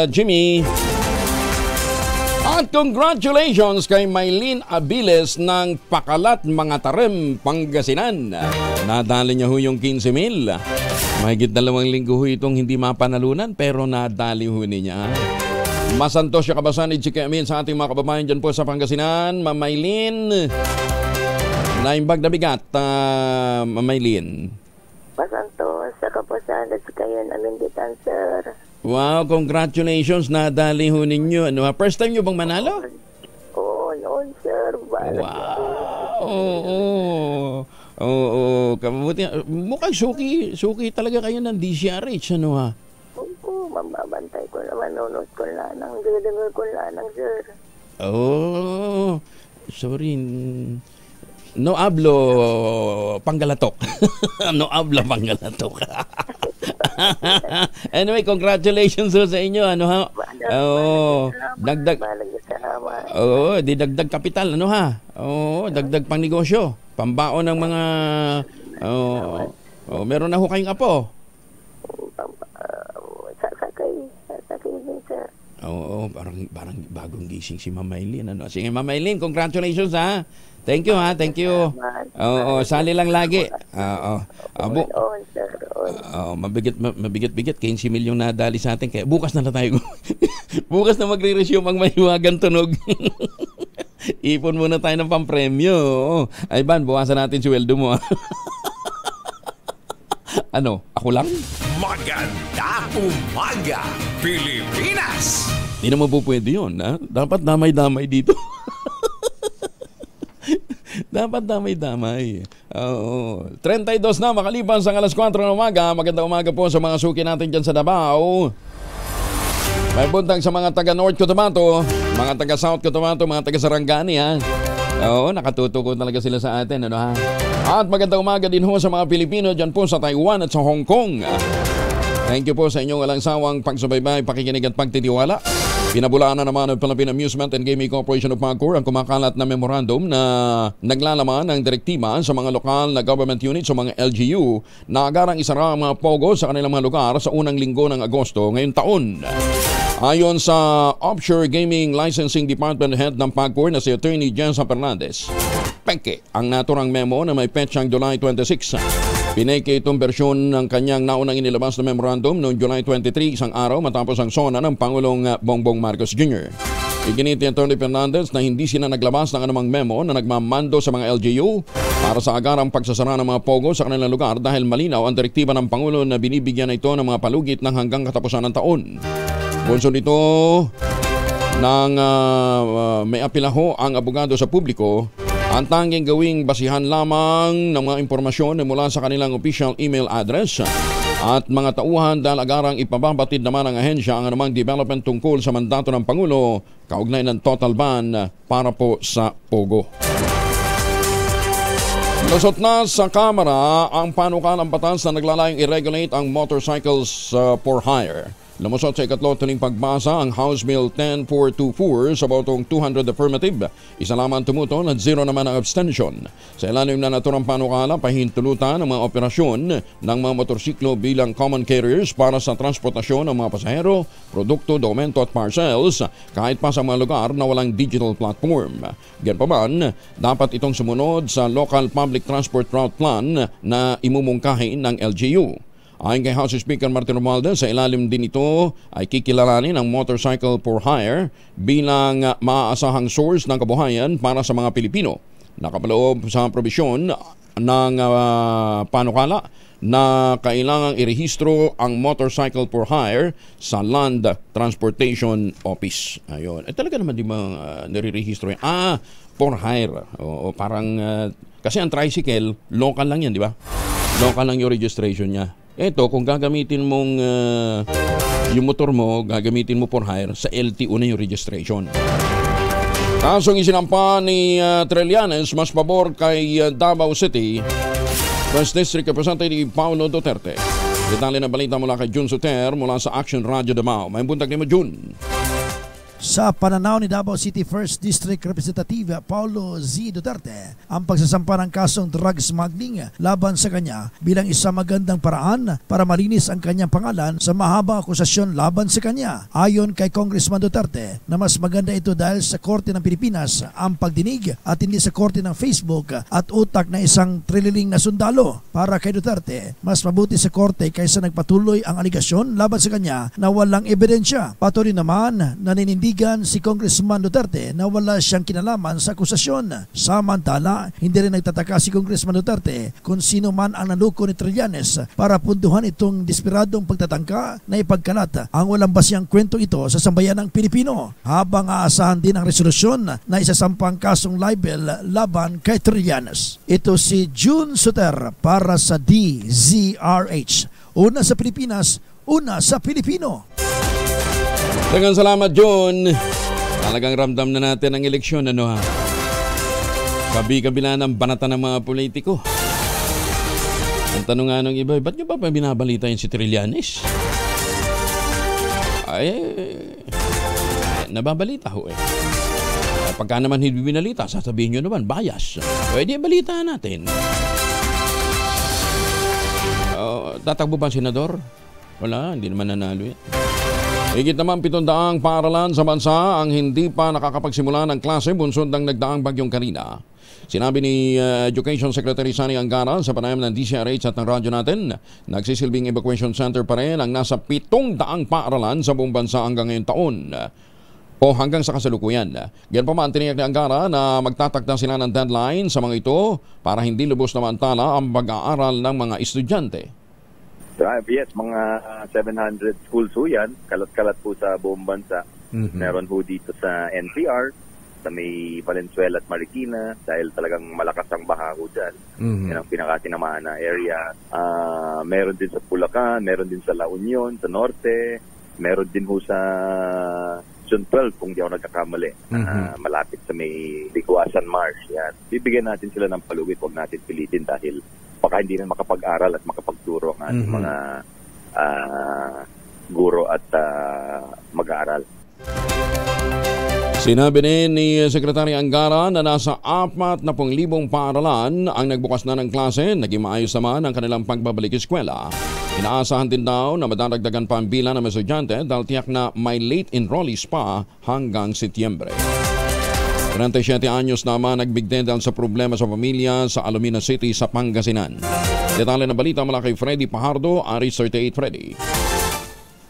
Jimmy. At congratulations kay Maylene Abiles ng Pakalat Mga Tarem, Pangasinan. Nadali niya ho yung 15,000. Mahigit 2 linggo ho itong hindi mapanalunan pero nadali ho niya. Masantos siya kabasan ni Chika Amin sa ating mga kababayan dyan po sa Pangasinan. Ma'am Maylene, naimbag na bigat, Ma'am Maylene. Masantos sa kabasan at kayo namin ditan, sir. Wow, congratulations, nadali ho ninyo. Ano, first time nyo bang manalo? Oo, noon, sir. Wow. Oo. Kamuti. Mukhang suki talaga kayo ng DCRH, ano ha? Oo, mamabantay ko naman, nunod ko lanang, dinadangol ko lanang, sir. Oh, sorry. No hablo Panggalatok. No hablo Panggalatok. Anyway, congratulations sa inyo, ano ha? Dagdag kapital, ano ha? Dagdag pang negosyo, pambaon ng mga meron na ho kayong apo. Sakay din, sir. Oo, parang bagong gising si Ma'am Maylin. Ano? Sige, Ma'am Maylin, congratulations ha. Thank you ha, thank you. Oo, sali lang lagi. Oo. Mabigat-bigat, 15 milyong nadali sa atin. Kaya bukas na tayo. Bukas na magre-resume ang Mahiwagang Tunog. Ipon muna tayo ng pampremyo. Ay, Ban, buwasan natin sweldo mo. Ano, ako lang? Maganda umaga, Pilipinas! Hindi naman po pwede yun. Ha? Dapat damay-damay dito. Dapat damay-damay. Oo. 32 na makalipas ang alas 4 ng umaga. Magandang umaga po sa mga suki natin dyan sa Davao. May buntag sa mga taga North Cotabato, mga taga South Cotabato, mga taga Sarangani ha. Oo, nakatutuko talaga sila sa atin, ano ha. At magandang umaga din ho sa mga Pilipino dyan po sa Taiwan at sa Hong Kong. Thank you po sa inyong walang sawang pagsubaybay, pakikinig at pagtitiwala. Pinabulaan na naman ng Philippine Amusement and Gaming Corporation of Pagcor ang kumakalat na memorandum na naglalaman ng direktiba sa mga lokal na government units o mga LGU na agarang isara ang mga pogo sa kanilang mga lugar sa unang linggo ng Agosto ngayong taon. Ayon sa Offshore Gaming Licensing Department Head ng Pagcor na si Attorney Jensa Fernandez, peke ang naturang memo na may petsang July 26. Pineke itong bersyon ng kanyang naunang inilabas na memorandum noong July 23, isang araw matapos ang sona ng Pangulong Bongbong Marcos Jr. Iginit ni Atty. Fernandez na hindi sila naglabas ng anumang memo na nagmamando sa mga LGU para sa agarang pagsasara ng mga pogo sa kanilang lugar dahil malinaw ang direktiba ng Pangulo na binibigyan ito ng mga palugit ng hanggang katapusan ng taon. Bunso nito ng may apilaho ang abogado sa publiko, ang tanging gawing basihan lamang ng mga impormasyon na mula sa kanilang official email address at mga tauhan dahil agarang ipababatid naman ng ahensya ang anumang development tungkol sa mandato ng Pangulo kaugnay ng total ban para po sa Pogo. Lusot na sa Kamara ang panukalang batas na naglalayong i-regulate ang motorcycles for hire. Lumusot sa ikatlo tuling pagbasa ang House Bill 10424 sa botong 200 affirmative. Isa lamang tumutol at 0 naman ang abstention. Sa ilalim na naturang panukala, pahintulutan ang mga operasyon ng mga motorsiklo bilang common carriers para sa transportasyon ng mga pasahero, produkto, dokumento at parcels kahit pa sa mga lugar na walang digital platform. Ganpaman, dapat itong sumunod sa Local Public Transport Route Plan na imumungkahi ng LGU. Ayon kay House Speaker Martin Romualdez, sa ilalim din ito ay kikilalanin ang motorcycle for hire bilang maaasahang source ng kabuhayan para sa mga Pilipino. Nakapaloob sa probisyon ng panukala na kailangang irehistro ang motorcycle for hire sa Land Transportation Office. Ayun. Talaga naman di ba nire-rehistro yan? For hire. O parang, kasi ang tricycle, local lang yan, di ba? Local lang yung registration niya. Ito, kung gagamitin mong yung motor mo, gagamitin mo for hire, sa LTO na yung registration. Kasong isinampa ni Trillanes, mas pabor kay Davao City, First District Representative Paulo Duterte. Detalye na balita mula kay Jun Soter mula sa Action Radio Davao. May buntag ni mo, Jun. Sa pananaw ni Davao City 1st District Representative Paulo Z. Duterte, ang pagsasampa ng kasong drug smuggling laban sa kanya bilang isang magandang paraan para malinis ang kanyang pangalan sa mahabang akusasyon laban sa kanya. Ayon kay Congressman Duterte na mas maganda ito dahil sa Korte ng Pilipinas ang pagdinig at hindi sa Korte ng Facebook at utak na isang trililing na sundalo. Para kay Duterte, mas mabuti sa Korte kaysa nagpatuloy ang aligasyon laban sa kanya na walang ebidensya. Patuloy naman naninindi si Congressman Duterte na wala siyang kinalaman sa akusasyon. Samantala, hindi rin nagtataka si Congressman Duterte kung sino man ang naluko ni Trillanes para punduhan itong desperadong pagtatangka na ipagkalat ang walang basiyang kwento ito sa sambayanang Pilipino, habang aasahan din ang resolusyon na isasampang kasong libel laban kay Trillanes. Ito si June Soter para sa DZRH. Una sa Pilipinas, una sa Pilipino. Dagang salamat, John. Talagang ramdam na natin ang eleksyon, ano ha? Kabi-kabila ng banata ng mga politiko. Ang tanong nga ng iba, ba't nyo ba binabalita yun si Trillanes? Nababalita ho eh. Pagka naman hindi binalita, sasabihin nyo naman, bias. Pwede balita natin. Tatakbo ba ang senador? Wala, hindi naman nanalo yan. Higit naman 700 paaralan sa bansa ang hindi pa nakakapagsimula ng klase bunsod ng nagdaang bagyong Karina. Sinabi ni Education Secretary Sani Angara sa panayam ng DCRH at ng radyo natin, nagsisilbing evacuation center pa rin ang nasa 700 paaralan sa buong bansa hanggang ngayong taon o hanggang sa kasalukuyan. Ganyan pa man, tiniyak ni Angara na magtatakda sila ng deadline sa mga ito para hindi lubos na mantala ang pag-aaral ng mga estudyante. Yes, mga 700 schools ho yan, kalat-kalat po sa buong bansa. Meron ho dito sa NCR, sa may Valenzuela at Marikina, dahil talagang malakas ang baha ho dyan. Yan ang pinakatinamaan na area. Meron din sa Bulacan, meron din sa La Union, sa Norte, meron din ho sa Zone 12, kung di ako nagkakamali, malapit sa may Liguasan Marsh. Yan. Bibigyan natin sila ng palugit, huwag natin pilitin dahil baka hindi na makapag-aral at makapagturo ang ating mga guro at mag-aaral. Sinabi ni Secretary Angara na nasa 40,000 paaralan ang nagbukas na ng klase, naging maayos naman ang kanilang pagbabalik eskwela. Inaasahan din daw na madadagdagan pa ang bilang ng estudyante dahil tiyak na may late enrollees pa hanggang Setyembre. 37 anyos naman nagbigay dahil sa problema sa pamilya sa Alomena City sa Pangasinan. Detalye ng balita mula kay Freddy Pajardo, Aris 38 Freddy.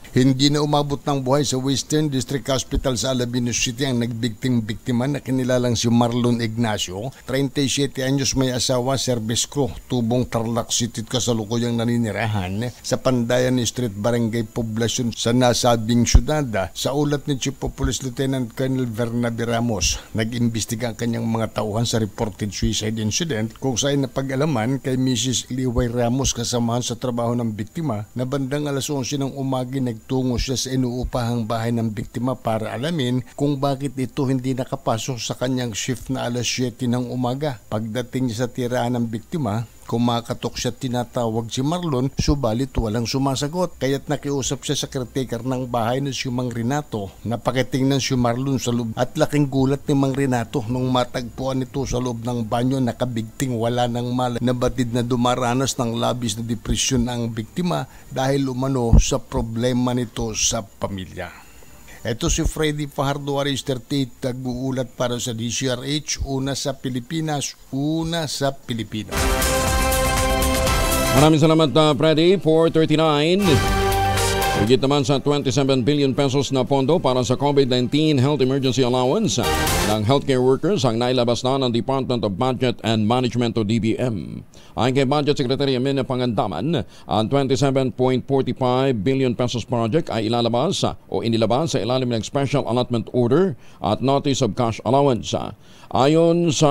Hindi na umabot ng buhay sa Western District Hospital sa Alabino City ang nagbiktim-biktima na kinilalang si Marlon Ignacio, 37 anyos, may asawa, service crew, tubong Tarlac City, kasalukuyang naninirahan sa Pandayan Street, Barangay Poblacion sa nasabing syudad. Sa ulat ni Chief of Police Lieutenant Colonel Bernabe Ramos, nag-imbestiga ang kanyang mga tauhan sa reported suicide incident kung saan napag-alaman kay Mrs. Liway Ramos, kasamahan sa trabaho ng biktima, na bandang alas 11 ng umagi nagtungo siya sa inuupahang bahay ng biktima para alamin kung bakit ito hindi nakapasok sa kanyang shift na alas 7 ng umaga. Pagdating niya sa tirahan ng biktima, kumakatok siya, tinatawag si Marlon, subalit walang sumasagot. Kaya't nakiusap siya sa caretaker ng bahay na si Mang Renato. Napakitingnan si Marlon sa loob at laking gulat ni Mang Renato nung matagpuan ito sa loob ng banyo, nakabigting, wala ng malay. Nabatid na dumaranas ng labis na depresyon ang biktima dahil umano sa problema nito sa pamilya. Ito si Freddy Fajardo, Aris 38, nag-uulat para sa DCRH, una sa Pilipinas, una sa Pilipinas. Maraming salamat, Freddy. 439. Higit naman sa 27 billion pesos na pondo para sa COVID-19 Health Emergency Allowance ng healthcare workers ang nailabas na ng Department of Budget and Management o DBM. Ayon kay Budget Secretary Amina Pangandaman, ang 27.45 billion pesos project ay inilabas sa ilalim ng Special Allotment Order at Notice of Cash Allowance. Ayon sa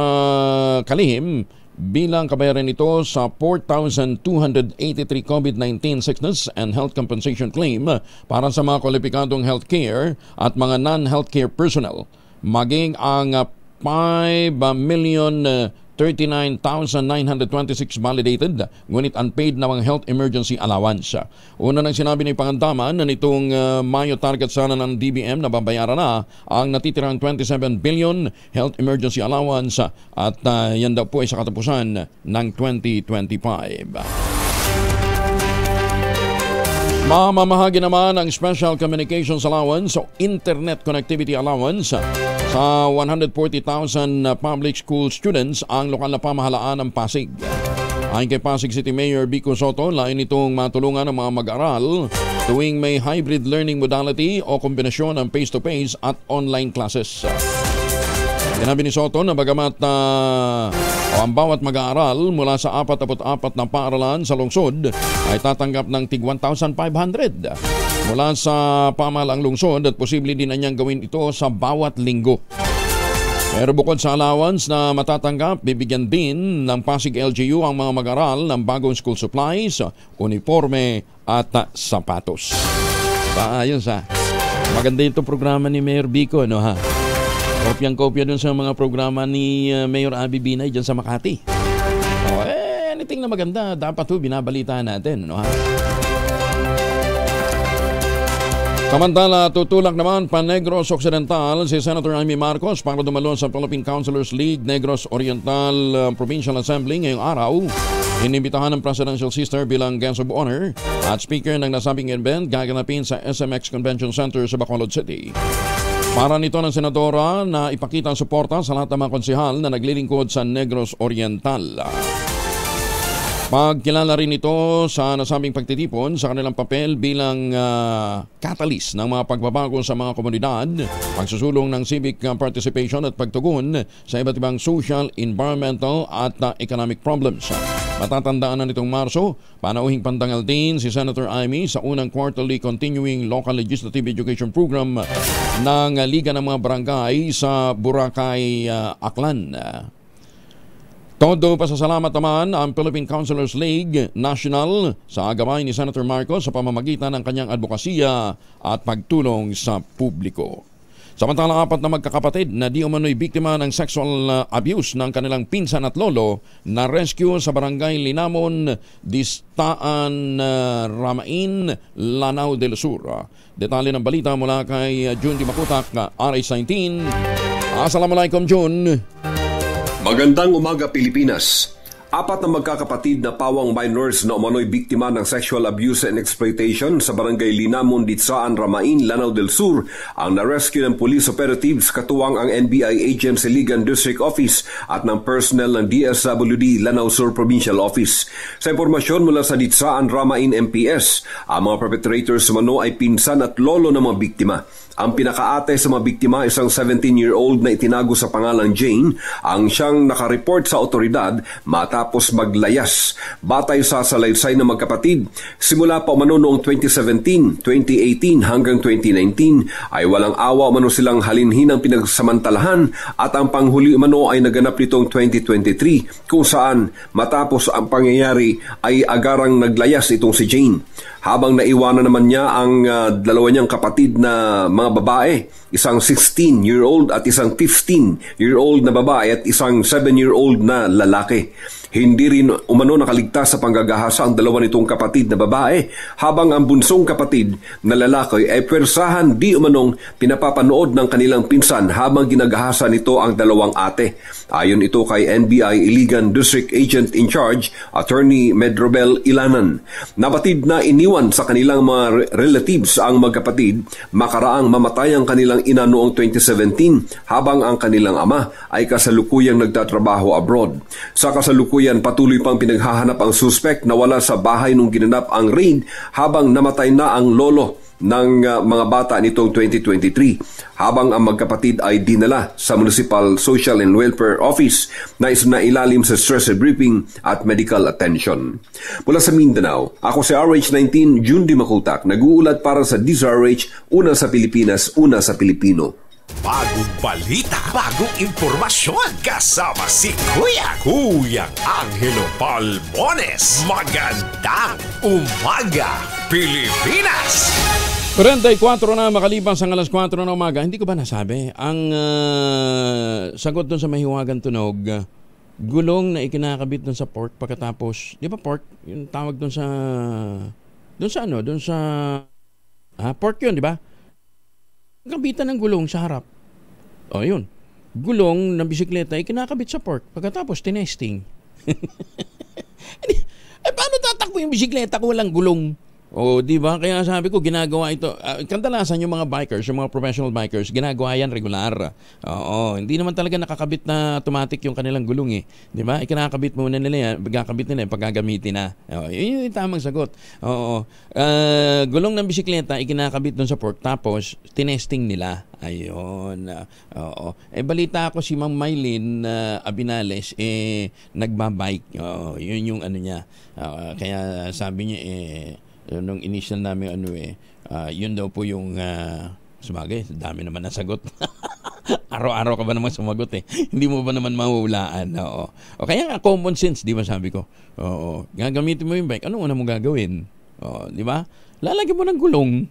kalihim, bilang kabayaran nito sa 4,283 COVID-19 sickness and health compensation claim para sa mga kwalipikadong healthcare at mga non-healthcare personnel, maging ang 5,039,926 validated ngunit unpaid na mga health emergency allowance. Una nang sinabi ni Pangandaman na nitong Mayo target sana ng DBM na babayaran na ang natitirang 27 billion health emergency allowance at yan daw po ay sa katapusan ng 2025. Mamamahagi naman ang Special Communications Allowance o Internet Connectivity Allowance sa 140,000 public school students ang lokal na pamahalaan ng Pasig. Ayon kay Pasig City Mayor Vico Soto, lain itong matulungan ng mga mag-aral tuwing may hybrid learning modality o kombinasyon ng face-to-face at online classes. Sinabi ni Soto na bagamat ang bawat mag-aaral mula sa 44 na paaralan sa lungsod ay tatanggap ng tig 1,500 mula sa pamahalaang lungsod at posible din na niyang gawin ito sa bawat linggo. Pero bukod sa allowance na matatanggap, bibigyan din ng Pasig LGU ang mga mag-aaral ng bagong school supplies, uniforme at sapatos. Ayun sa maganda itong programa ni Mayor Vico, no ha? Kopyang-kopya dun sa mga programa ni Mayor Abby Binay dyan sa Makati. Anything na maganda, dapat binabalitaan natin. No? Samantala, tutulak naman pa Negros Occidental si Senator Amy Marcos para dumalo sa Philippine Councilors League Negros Oriental Provincial Assembly ngayong araw Inimbitahan ng Presidential Sister bilang guest of honor at speaker ng nasabing event gaganapin sa SMX Convention Center sa Bacolod City. Para nito ng senadora na ipakita ang suporta sa lahat ng mga konsehal na naglilingkod sa Negros Oriental. Pagkilala rin ito sa nasabing pagtitipon sa kanilang papel bilang catalyst ng mga pagbabago sa mga komunidad, pagsusulong ng civic participation at pagtugon sa iba't ibang social, environmental at economic problems. Matatandaan na nitong Marso, panauhing pandangal din si Senator Amy sa unang quarterly continuing local legislative education program ng Liga ng mga Barangay sa Boracay, Aklan. Todo pasasalamat naman ang Philippine Councilors League National sa gabay ni Senator Marcos sa pamamagitan ng kanyang advokasya at pagtulong sa publiko. Samantala, 4 na magkakapatid na di umano'y biktima ng sexual abuse ng kanilang pinsan at lolo na rescue sa barangay Linamon, Distaan, Ramain, Lanao del Sur. Detalye ng balita mula kay June Di Makutak, RH19. Assalamualaikum, June. Magandang umaga, Pilipinas. 4 na magkakapatid na pawang minors na umano'y biktima ng sexual abuse and exploitation sa barangay Linamon, Ditsaan, Ramain, Lanao del Sur ang na-rescue ng police operatives katuwang ang NBI agents sa Iligan District Office at ng personnel ng DSWD Lanao Sur Provincial Office. Sa impormasyon mula sa Ditsaan, Ramain MPS, ang mga perpetrators umano ay pinsan at lolo ng mga biktima. Ang pinakaate sa mga biktima, isang 17-year-old na itinago sa pangalang Jane, ang siyang nakareport sa otoridad matapos maglayas. Batay sa salaysay ng magkapatid, simula pa umano noong 2017, 2018 hanggang 2019 ay walang awa umano silang halinhinang pinagsamantalahan at ang panghuli umano ay naganap nitong 2023 kung saan matapos ang pangyayari ay agarang naglayas itong si Jane. Habang naiwanan naman niya ang dalawa niyang kapatid na mga babae, isang 16-year-old at isang 15-year-old na babae at isang 7-year-old na lalaki. Hindi rin umano nakaligtas sa panggagahasa ang dalawa nitong kapatid na babae, habang ang bunsong kapatid na lalaki ay pwersahan di umanong pinapapanood ng kanilang pinsan habang ginagahasa nito ang dalawang ate. Ayon ito kay NBI Iligan District Agent in Charge, Attorney Medrobel Ilanan. Nabatid na iniwan sa kanilang mga relatives ang magkapatid makaraang mamatay ang kanilang ina noong 2017 habang ang kanilang ama ay kasalukuyang nagtatrabaho abroad. Sa kasalukuyan, patuloy pang pinaghahanap ang suspect na wala sa bahay nung ginanap ang raid habang namatay na ang lolo ng mga bata nitong 2023, habang ang magkapatid ay dinala sa Municipal Social and Welfare Office na isinailalim sa stress debriefing at medical attention. Mula sa Mindanao, ako si RH19 June Di Makutak, nag-uulat para sa DZRH, una sa Pilipinas, una sa Pilipino. Bagong balita, bagong impormasyon, kasama si Kuyang Angelo Palmones. Magandang umaga, Pilipinas! 34 na makalipas ang alas 4 na umaga. Hindi ko ba nasabi? Ang sagot doon sa mahiwagang tunog, gulong na ikinakabit doon sa pork pagkatapos, di ba pork? Yung tawag doon sa pork yun, di ba? Kabitan ng gulong sa harap. O yun. Gulong ng bisikleta ay kinakabit sa pork. Pagkatapos, tinesting. Paano tatakbo yung bisikleta kung walang gulong? O, di ba? Kaya sabi ko, ginagawa ito. Kadalasan yung mga bikers, yung mga professional bikers, ginagawa yan regular. Oo, hindi naman talaga nakakabit na automatic yung kanilang gulong eh. Di ba? Ikinakabit muna nila yan, pagkakabit nila yan, pagkagamitin na. Oo, yun yung tamang sagot. Oo. Gulong ng bisikleta, ikinakabit dun sa pork, tapos tinesting nila. Ayun. Oo. Balita ako si Ma'am Maylin Abinales, nagbabike. Oo, yun yung ano niya. Kaya sabi niya, nung initial namin yun daw po yung sumagay, dami naman na sagot. Araw-araw ka ba naman sumagot eh. Hindi mo ba naman mahuhulaan? Oo. O kaya nga common sense, di ba sabi ko? Oo. Gagamitin mo yung bike, ano una mong gagawin? Oo, di ba? Lalagyan mo ng gulong.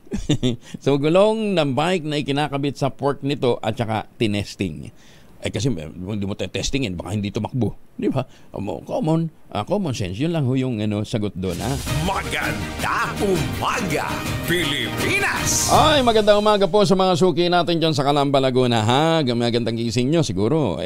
So gulong ng bike na ikinakabit sa fork nito at saka tinesting. Kasi hindi mo testingin, baka hindi tumakbo. Di ba? Common. common sense. Yun lang ho yung sagot doon. Magandang umaga, Pilipinas! Ay, magandang umaga po sa mga suki natin dyan sa Calamba, Laguna. Magandang gising nyo siguro.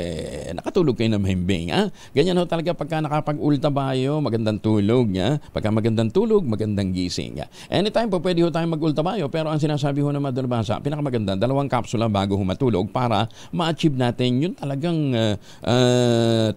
Nakatulog kayo na mahimbing. Ganyan ho talaga pagka nakapag-ultabayo, magandang tulog. Pagka magandang tulog, magandang gising. Anytime po pwede ho tayong mag-ultabayo, pero ang sinasabi ho na madalabasa, pinakamaganda, 2 kapsula bago ho matulog para ma-achieve natin yung talagang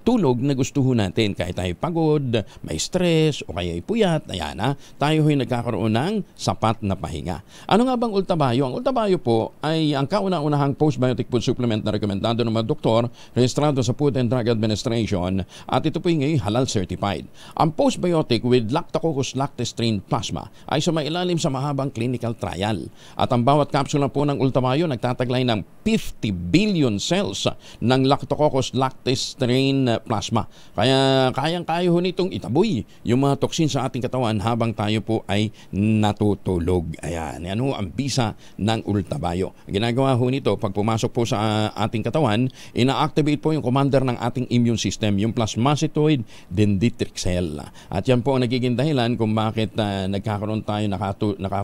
tulog na gusto ho natin. Kahit tayo pagod, may stress, o kaya puyat, ayan tayo ho'y nagkakaroon ng sapat na pahinga. Ano nga bang ultabayo? Ang ultabayo po ay ang kauna-unahang postbiotic food supplement na rekomendado ng mga doktor, rehistrado sa Food and Drug Administration, at ito po yung halal certified. Ang postbiotic with Lactococcus lactis-strain plasma ay sumailalim sa mahabang clinical trial. At ang bawat kapsula po ng ultabayo nagtataglay ng 50 billion cells ng Lactococcus lactis-strain plasma. Kaya kayang-kaya ho nitong itaboy yung mga toksin sa ating katawan habang tayo po ay natutulog. Ayan, yan ho ang bisa ng ultabayo. Ginagawa ho nito, pag pumasok po sa ating katawan, ina-activate po yung commander ng ating immune system, yung plasmacetoid dendritic cell. At yan po ang nagiging dahilan kung bakit nagkakaroon tayo,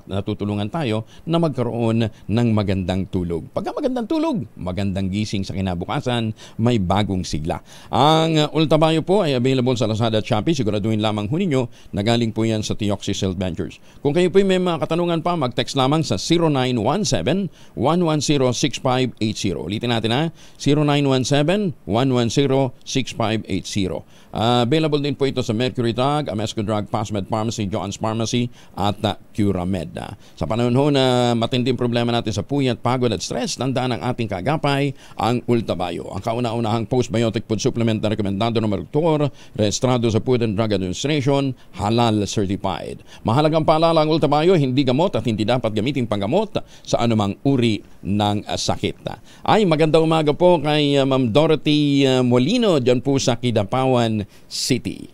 natutulungan tayo na magkaroon ng magandang tulog. Pagka magandang tulog, magandang gising sa kinabukasan, may bagong sigla. Ang ultabayo po ay available sa Lazada at Shopee. Siguraduhin lamang ho ninyo na galing po yan sa Tioxis Health Ventures. Kung kayo po may mga katanungan pa, mag-text lamang sa 0917-110-6580. Ulitin natin 0917-110-6580. Available din po ito sa Mercury Drug, Amesco Drug, Pasmed Pharmacy, John's Pharmacy at Curamed. Sa panahon ho na matinding problema natin sa puyat, pagod at stress, tandaan ang ating kagapay, ang ultabayo. Ang kauna-unahang postbiotic food supplement na rekomendado ng doktor, rehistrado sa Food and Drug Administration, halal certified. Mahalagang paalala, ang ultabayo hindi gamot at hindi dapat gamitin panggamot sa anumang uri ng sakit. Ay, magandang umaga po kay Ma'am Dorothy Molino dyan po sa Kidapawan City.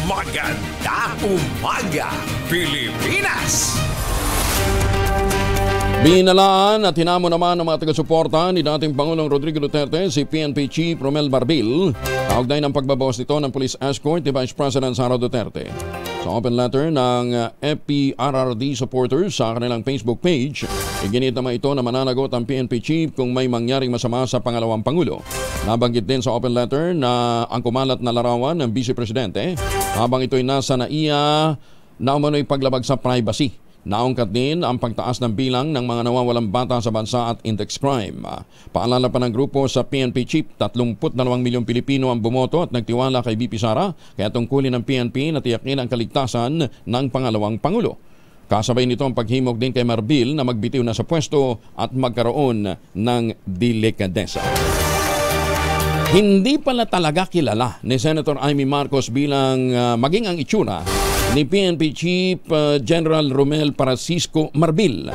Magandang umaga, Pilipinas! Binalaan at hinamo naman ng mga taga-suporta ni dating Pangulong Rodrigo Duterte si PNP Chief Romel Marbil kaugnay ng pagbabawas nito ng police escort ni Vice President Sara Duterte. Sa open letter ng FPRRD supporters sa kanilang Facebook page, iginit naman ito na mananagot ang PNP Chief kung may mangyaring masama sa pangalawang Pangulo. Nabanggit din sa open letter na ang kumalat na larawan ng Vice Presidente habang ito'y nasa NAIA na umano'y paglabag sa privacy. Naungkat din ang pagtaas ng bilang ng mga nawawalang bata sa bansa at index crime. Paalala pa ng grupo sa PNP Chief, 32 milyong Pilipino ang bumoto at nagtiwala kay VP Sara, kaya tungkulin ng PNP na tiyakin ang kaligtasan ng pangalawang Pangulo. Kasabay nito ang paghimok din kay Marbil na magbitiw na sa pwesto at magkaroon ng delikadesa. Hindi pala talaga kilala ni Senator Amy Marcos bilang maging ang itsura ni PNP Chief General Romel Francisco Marbil.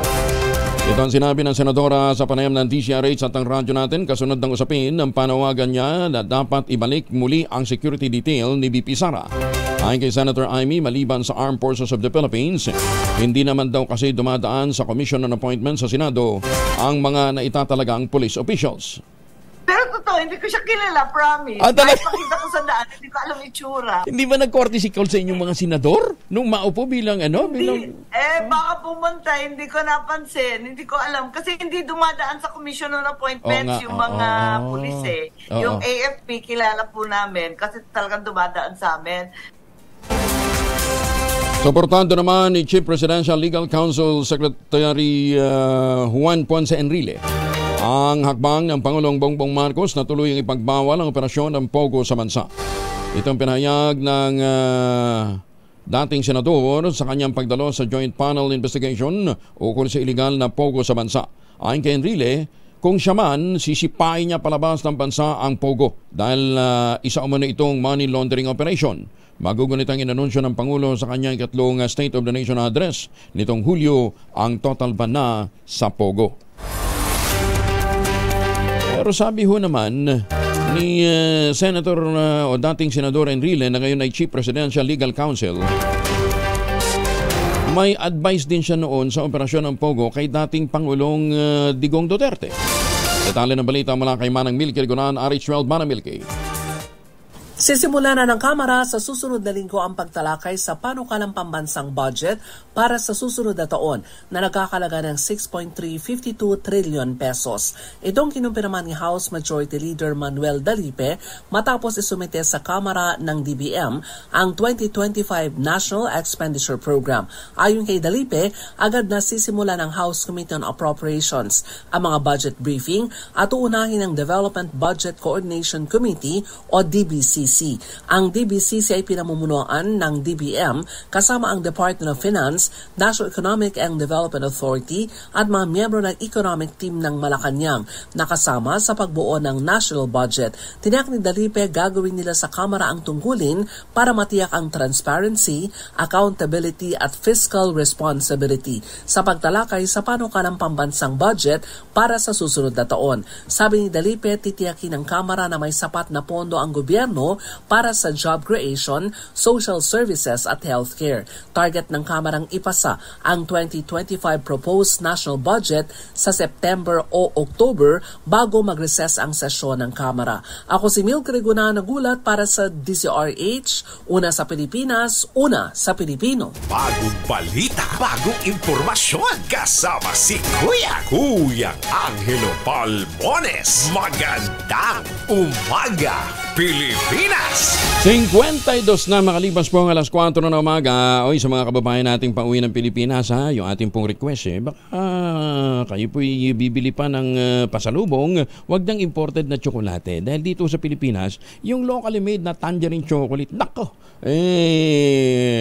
Ito ang sinabi ng senadora sa panayam ng DCRH at ang radyo natin kasunod ng usapin ng panawagan niya na dapat ibalik muli ang security detail ni VP Sara. Ayon kay Senator Amy, maliban sa Armed Forces of the Philippines, hindi naman daw kasi dumadaan sa Commission on Appointments sa Senado ang mga naitatalagang police officials. Pero totoo, hindi ko siya kilala, promise. Talaga? Kahit makita ko sa daan, hindi ko alam itsura. Hindi ba nag-courtesy call sa inyong mga senador? Nung maupo bilang baka pumunta, hindi ko napansin. Hindi ko alam. Kasi hindi dumadaan sa Commission on Appointments yung mga pulis Yung AFP, kilala po namin. Kasi talagang dumadaan sa amin. Suportado naman ni Chief Presidential Legal Counsel Secretary Juan Ponce Enrile ang hakbang ng Pangulong Bongbong Marcos na tuluyang ipagbawal ang operasyon ng Pogo sa bansa. Itong pinahayag ng dating senador sa kanyang pagdalo sa Joint Panel Investigation ukol sa iligal na Pogo sa bansa. Ayon kay Enrile, kung siya man, sisipain niya palabas ng bansa ang Pogo dahil isa umano itong money laundering operation. Magugunit ang inanunsyo ng Pangulo sa kanyang ikatlong State of the Nation address nitong Hulyo ang total ban na sa Pogo. Pero sabi ho naman ni Senator o dating Senador Enrile na ngayon ay Chief Presidential Legal Counsel, may advice din siya noon sa operasyon ng Pogo kay dating Pangulong Digong Duterte. Detalye ng balita mula kay Manang Milky Gunan, RH12 Manang Milky. Sisimula na ng Kamara sa susunod na linggo ang pagtalakay sa panukalang pambansang budget para sa susunod na taon na nagkakalaga ng 6.352 trillion pesos. Itong kinumpirma ni House Majority Leader Manuel Dalipe matapos isumite sa Kamara ng DBM ang 2025 National Expenditure Program. Ayon kay Dalipe, agad na sisimula ng House Committee on Appropriations ang mga budget briefing at uunahin ng Development Budget Coordination Committee o DBCC. Ang DBCC ay pinamumunuan ng DBM kasama ang Department of Finance, National Economic and Development Authority at mga miyembro ng economic team ng Malacanang na kasama sa pagbuo ng national budget. Tiniyak ni Dalipe gagawin nila sa Kamara ang tungkulin para matiyak ang transparency, accountability at fiscal responsibility sa pagtalakay sa panukalang pambansang budget para sa susunod na taon. Sabi ni Dalipe, titiyakin ng Kamara na may sapat na pondo ang gobyerno para sa job creation, social services at healthcare. Target ng Kamarang ipasa ang 2025 proposed national budget sa September o October bago mag-recess ang sesyon ng Kamara. Ako si Milk Reguna, nagulat para sa DZRH, una sa Pilipinas, una sa Pilipino. Bagong balita, bagong impormasyon, kasama si Kuya Angelo Palmones. Magandang umaga, Pilipinas! 52 na makalipas po ang alas 4 na umaga. Oy, sa mga kababayan nating pauwi ng Pilipinas, ha, yung ating pong request, baka kayo po bibili pa ng pasalubong, wag ng imported na tsokolate. Dahil dito sa Pilipinas, yung locally made na tangerine chocolate, nako,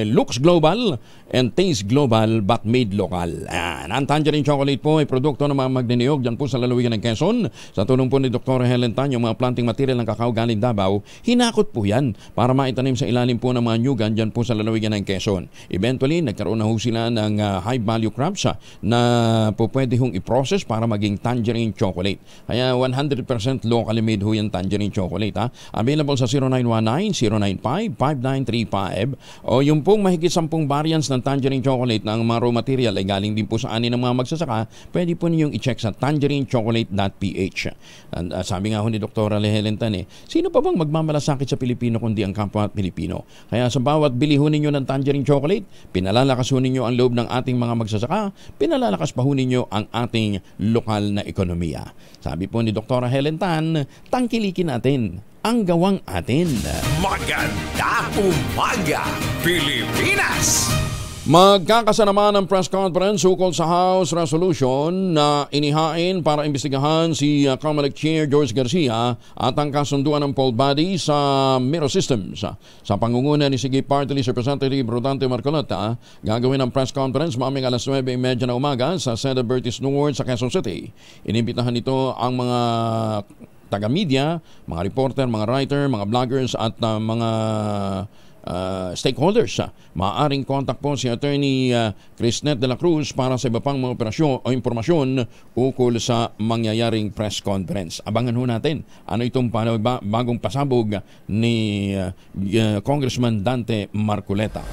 looks global and tastes global but made local. Ang tangerine chocolate po ay produkto ng mga magniniyog dyan po sa lalawigan ng Quezon. Sa tulong po ni Dr. Helen Tan, yung mga planting material ng kakao galing Davao, hinakot po yan para maitanim sa ilalim po ng mga nyugan dyan po sa lalawigan ng Quezon. Eventually, nagkaroon na ho sila ng high value crops na po pwede hong i-process para maging tangerine chocolate. Kaya 100% locally made ho yung tangerine chocolate. Available sa 0919-095-5935 o yung pong mahigit 10 variants ng tangerine chocolate na ang mga raw material ay galing din po sa ani ng mga magsasaka, pwede po ninyong i-check sa tangerinechocolate.ph. Sabi nga ho ni Dr. Helen Tan, sino pa bang magmamalasakit sa Pilipino kundi ang kapwa Pilipino? Kaya sa bawat bili ho ninyo ng tangerine chocolate, pinalalakas ho ninyo ang loob ng ating mga magsasaka, pinalalakas pa ho ninyo ang ating lokal na ekonomiya. Sabi po ni Dr. Helen Tan, tangkilikin natin ang gawang atin. Magandang umaga, Pilipinas! Magkakasanaman ng press conference ukol sa House Resolution na inihain para imbestigahan si Comelec Chair George Garcia at ang kasunduan ng poll body sa Miro Systems. Sa pangunguna ni Sige Party List Representative Rodante Marcoleta, gagawin ang press conference maaming alas 9:30 na umaga sa Seda Bertis North sa Quezon City. Inimbitahan nito ang mga taga-media, mga reporter, mga writer, mga vloggers at mga stakeholders. Maaaring contact po si Attorney Crisnet de la Cruz para sa iba pang mga operasyon o impormasyon ukol sa mangyayaring press conference. Abangan ho natin ano itong bagong pasabog ni Congressman Dante Marcoleta.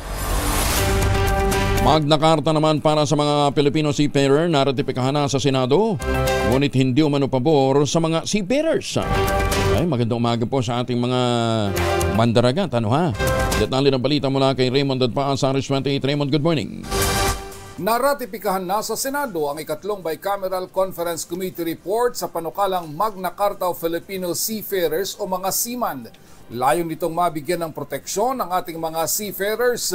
Magna Carta naman para sa mga Filipino seafarer na ratifikahan na sa Senado, ngunit hindi umano pabor sa mga seafarers. Ay, magandang umaga po sa ating mga mandaragat. Ano ha? Detalye ng balita mula kay Raymond Dadpaan sa Aris 28. Raymond, good morning. Naratipikahan na sa Senado ang ikatlong Bicameral Conference Committee report sa panukalang Magna Carta of Filipino Seafarers o mga seaman. Layon nitong mabigyan ng proteksyon ang ating mga seafarers.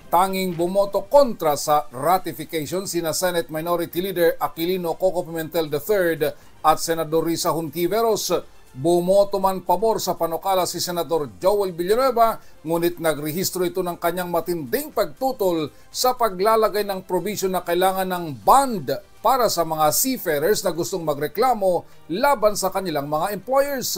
Tanging bumoto kontra sa ratification sina Senate Minority Leader Aquilino Coco Pimentel III at Senador Risa Hontiveros. Bumoto man pabor sa panukala si Senador Joel Villanueva, ngunit nagrehistro ito ng kanyang matinding pagtutol sa paglalagay ng provision na kailangan ng bond para sa mga seafarers na gustong magreklamo laban sa kanilang mga employers.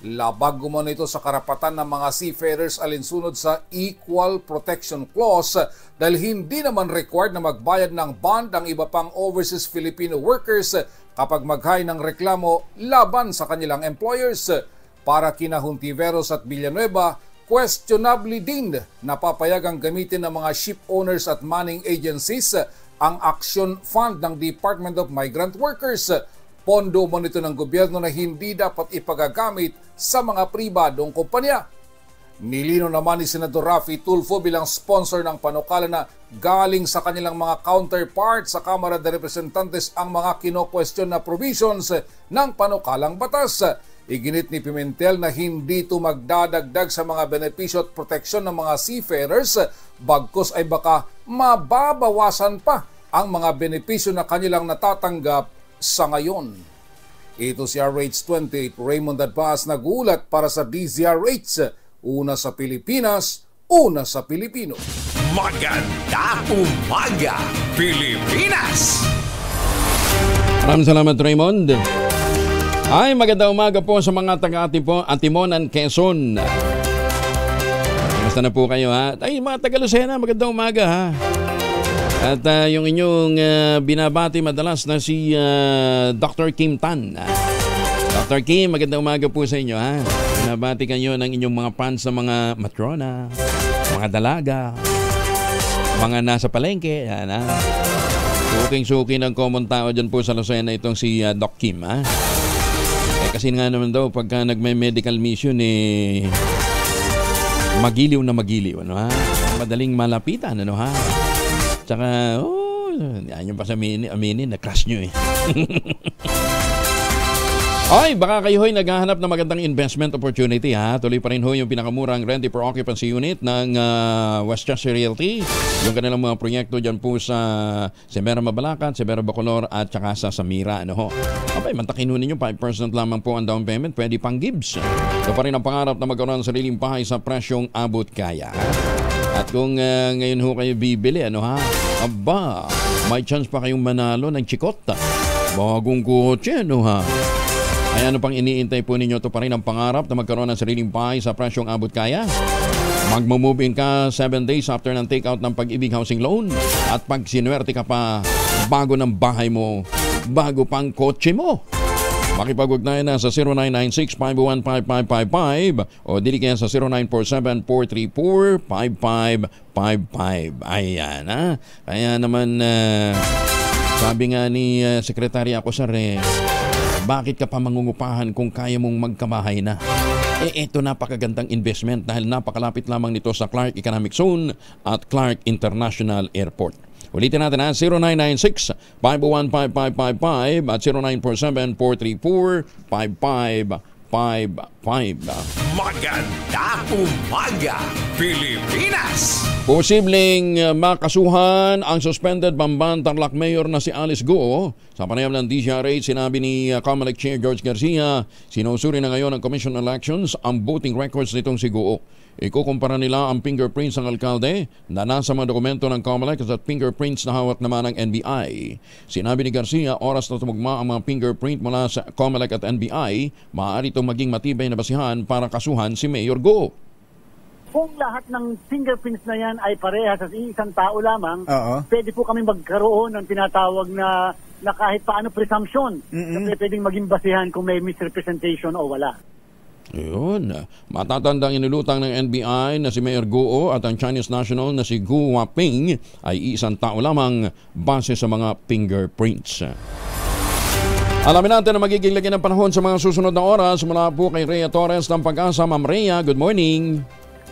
Labag umano ito sa karapatan ng mga seafarers alinsunod sa Equal Protection Clause dahil hindi naman required na magbayad ng bond ang iba pang overseas Filipino workers kapag maghain ng reklamo laban sa kanilang employers. Para kina Hontiveros at Villanueva, questionably din napapayagang gamitin ng mga ship owners at manning agencies ang Action Fund ng Department of Migrant Workers. Pondo mo nito ng gobyerno na hindi dapat ipagagamit sa mga pribadong kumpanya. Nilino naman ni Senador Raffy Tulfo bilang sponsor ng panukala na galing sa kanilang mga counterparts sa Kamara de Representantes ang mga kino-question na provisions ng panukalang batas. Iginit ni Pimentel na hindi ito magdadagdag sa mga benepisyo at proteksyon ng mga seafarers, bagkus ay baka mababawasan pa ang mga benepisyo na kanilang natatanggap sa ngayon. Ito si RH28 Raymond Advaz nagulat para sa DZRH. Una sa Pilipinas, una sa Pilipino. Magandang umaga, Pilipinas! Maraming salamat, Raymond. Ay, magandang umaga po sa mga taga-Antimonan, Quezon. Kamusta na po kayo, ha? Ay, mga taga-Lucena, magandang umaga, ha? At yung inyong binabati madalas na si Dr. Kim Tan. Dr. Kim, magandang umaga po sa inyo, ha? Binabati kayo ng inyong mga fans sa mga matrona, mga dalaga, mga nasa palengke, yan, ha? Suking-suki ng common tao dyan po sa Lucena itong si Doc Kim, ha? Kasi nga naman daw, pagka nagme-medical mission, magiliw na magiliw, ano, ha? Madaling malapitan, ano, ha? Tsaka, yan yung pa sa aminin, na-crush nyo, eh. Ay, baka kayo ho'y naghahanap ng magandang investment opportunity, ha? Tuloy pa rin ho yung pinakamurang rent per occupancy unit ng Westchester Realty. Yung kanilang mga proyekto dyan po sa Severa Mabalacat, Severa Bacolor at saka sa Samira, ano ho? Abay, mantakin ho ninyo, 5% lamang po ang down payment, pwede pang Gibbs. Ito pa rin ang pangarap na magkaroon ng sariling bahay sa presyong abot kaya. At kung ngayon ho kayo bibili, ano ha? Aba, may chance pa kayong manalo ng chikota. Bagong kotse, ano ha? Ay ano pang iniintay po ninyo? Ito pa rin ang pangarap na magkaroon ng sariling bahay sa presyong abot kaya. Magmo-move in ka 7 days after ng take-out ng Pag-ibig Housing Loan. At pag sinuwerte ka pa, bago ng bahay mo, bago pang kotse mo. Makipag-ugnayan na sa 0996-501-5555 o dili kaya sa 0947-434-5555. Ayan, ha? Kaya naman, sabi nga ni Sekretary Acosar, bakit ka pa mangungupahan kung kaya mong magkabahay na? Ito napakagandang investment dahil napakalapit lamang nito sa Clark Economic Zone at Clark International Airport. Ulitin natin, ha? 0996-501-5555 at 0947-434-5555. Magandang umaga, Pilipinas! Posibleng makasuhan ang suspended Bamban Tarlac Mayor na si Alice Guo. Sa panayam ng DZRH, sinabi ni Comelec Chair George Garcia, sinusuri na ngayon ng Commission on Elections ang voting records nitong si Guo. Ikukumpara nila ang fingerprints ng alkalde na nasa mga dokumento ng Comelec at fingerprints na hawak naman ng NBI. Sinabi ni Garcia, oras na tumugma ang mga fingerprint mula sa Comelec at NBI, maaari itong maging matibay na basihan para kasuhan si Mayor Guo. Kung lahat ng fingerprints na yan ay parehas sa isang tao lamang, pwede po kami magkaroon ng tinatawag na kahit paano presumption na pwedeng maging basihan kung may misrepresentation o wala. Yun. Matatandang inilutang ng NBI na si Mayor Guo at ang Chinese national na si Gu Waping ay isang tao lamang base sa mga fingerprints. Alamin natin ang magiging lagay ng panahon sa mga susunod na oras mula po kay Rhea Torres ng Pag-asa. Ma'am Rhea, good morning.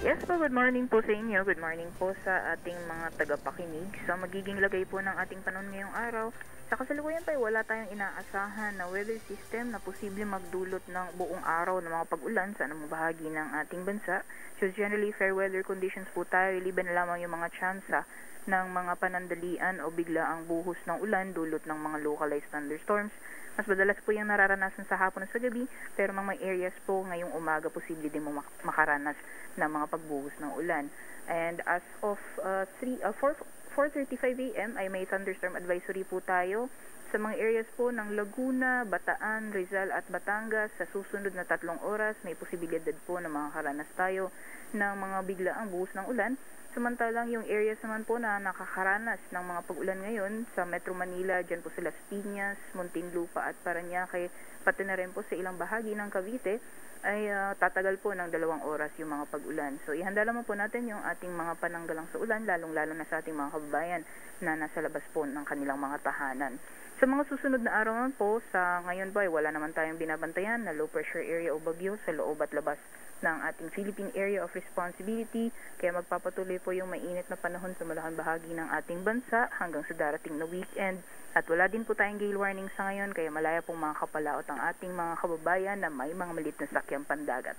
Yes po, good morning po sa inyo. Good morning po sa ating mga tagapakinig. So magiging lagay po ng ating panahon ngayong araw. Sa kasalukuyan tayo, wala tayong inaasahan na weather system na posible magdulot ng buong araw ng mga pag-ulan sa anumang bahagi ng ating bansa. So generally, fair weather conditions po tayo. Liban na lamang yung mga tsansa ng mga panandalian o bigla ang buhos ng ulan dulot ng mga localized thunderstorms. Mas madalas po yung nararanasan sa hapon at sa gabi, pero mga areas po ngayong umaga posible din mo makaranas ng mga pagbuhos ng ulan. And as of 4:35 a.m. ay may thunderstorm advisory po tayo sa mga areas po ng Laguna, Bataan, Rizal at Batangas. Sa susunod na 3 oras, may posibilidad po na makakaranas tayo ng mga biglaang buhos ng ulan. Samantalang yung areas naman po na nakakaranas ng mga pag-ulan ngayon sa Metro Manila, dyan po sa Las Piñas, Muntinlupa at Parañaque, pati na rin po sa ilang bahagi ng Cavite, ay tatagal po ng 2 oras yung mga pag-ulan. So ihanda naman po natin yung ating mga pananggalang sa ulan, lalong-lalo na sa ating mga kababayan na nasa labas po ng kanilang mga tahanan. Sa mga susunod na araw naman po, sa ngayon ba ay wala naman tayong binabantayan na low pressure area o bagyo sa loob at labas ng ating Philippine Area of Responsibility, kaya magpapatuloy po yung mainit na panahon sa malakang bahagi ng ating bansa hanggang sa darating na weekend. At wala din po tayong gale warning sa ngayon, kaya malaya pong mga kapalaot ang ating mga kababayan na may mga maliit na sakyang pandagat.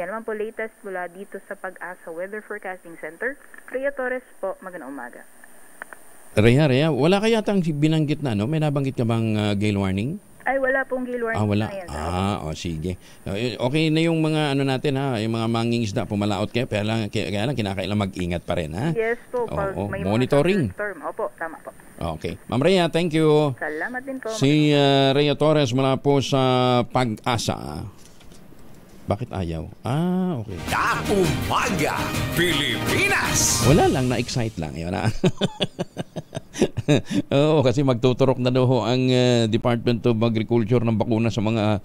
Yan naman po latest mula dito sa Pag-asa Weather Forecasting Center. Rhea Torres po, magandang umaga. Rhea, wala kaya tang binanggit na, no? May nabanggit ka bang gale warning? Ay, wala pong gale warning wala. ngayon. Sige. Okay na yung mga ano natin, ha, yung mga mangingisda, pumalaot kaya lang kinakailangan mag-ingat pa rin, ha? Yes po, pag may monitoring. Mga storm. Opo, tama po. Okay. Ma'am Rhea, thank you. Salamat din po. Si Rhea Torres mula po sa Pag-asa. Bakit ayaw? Okay. Umaga, Pilipinas! Wala lang, na-excite lang. Yun, ha? Oo, kasi magtuturok na daw ang Department of Agriculture ng bakuna sa mga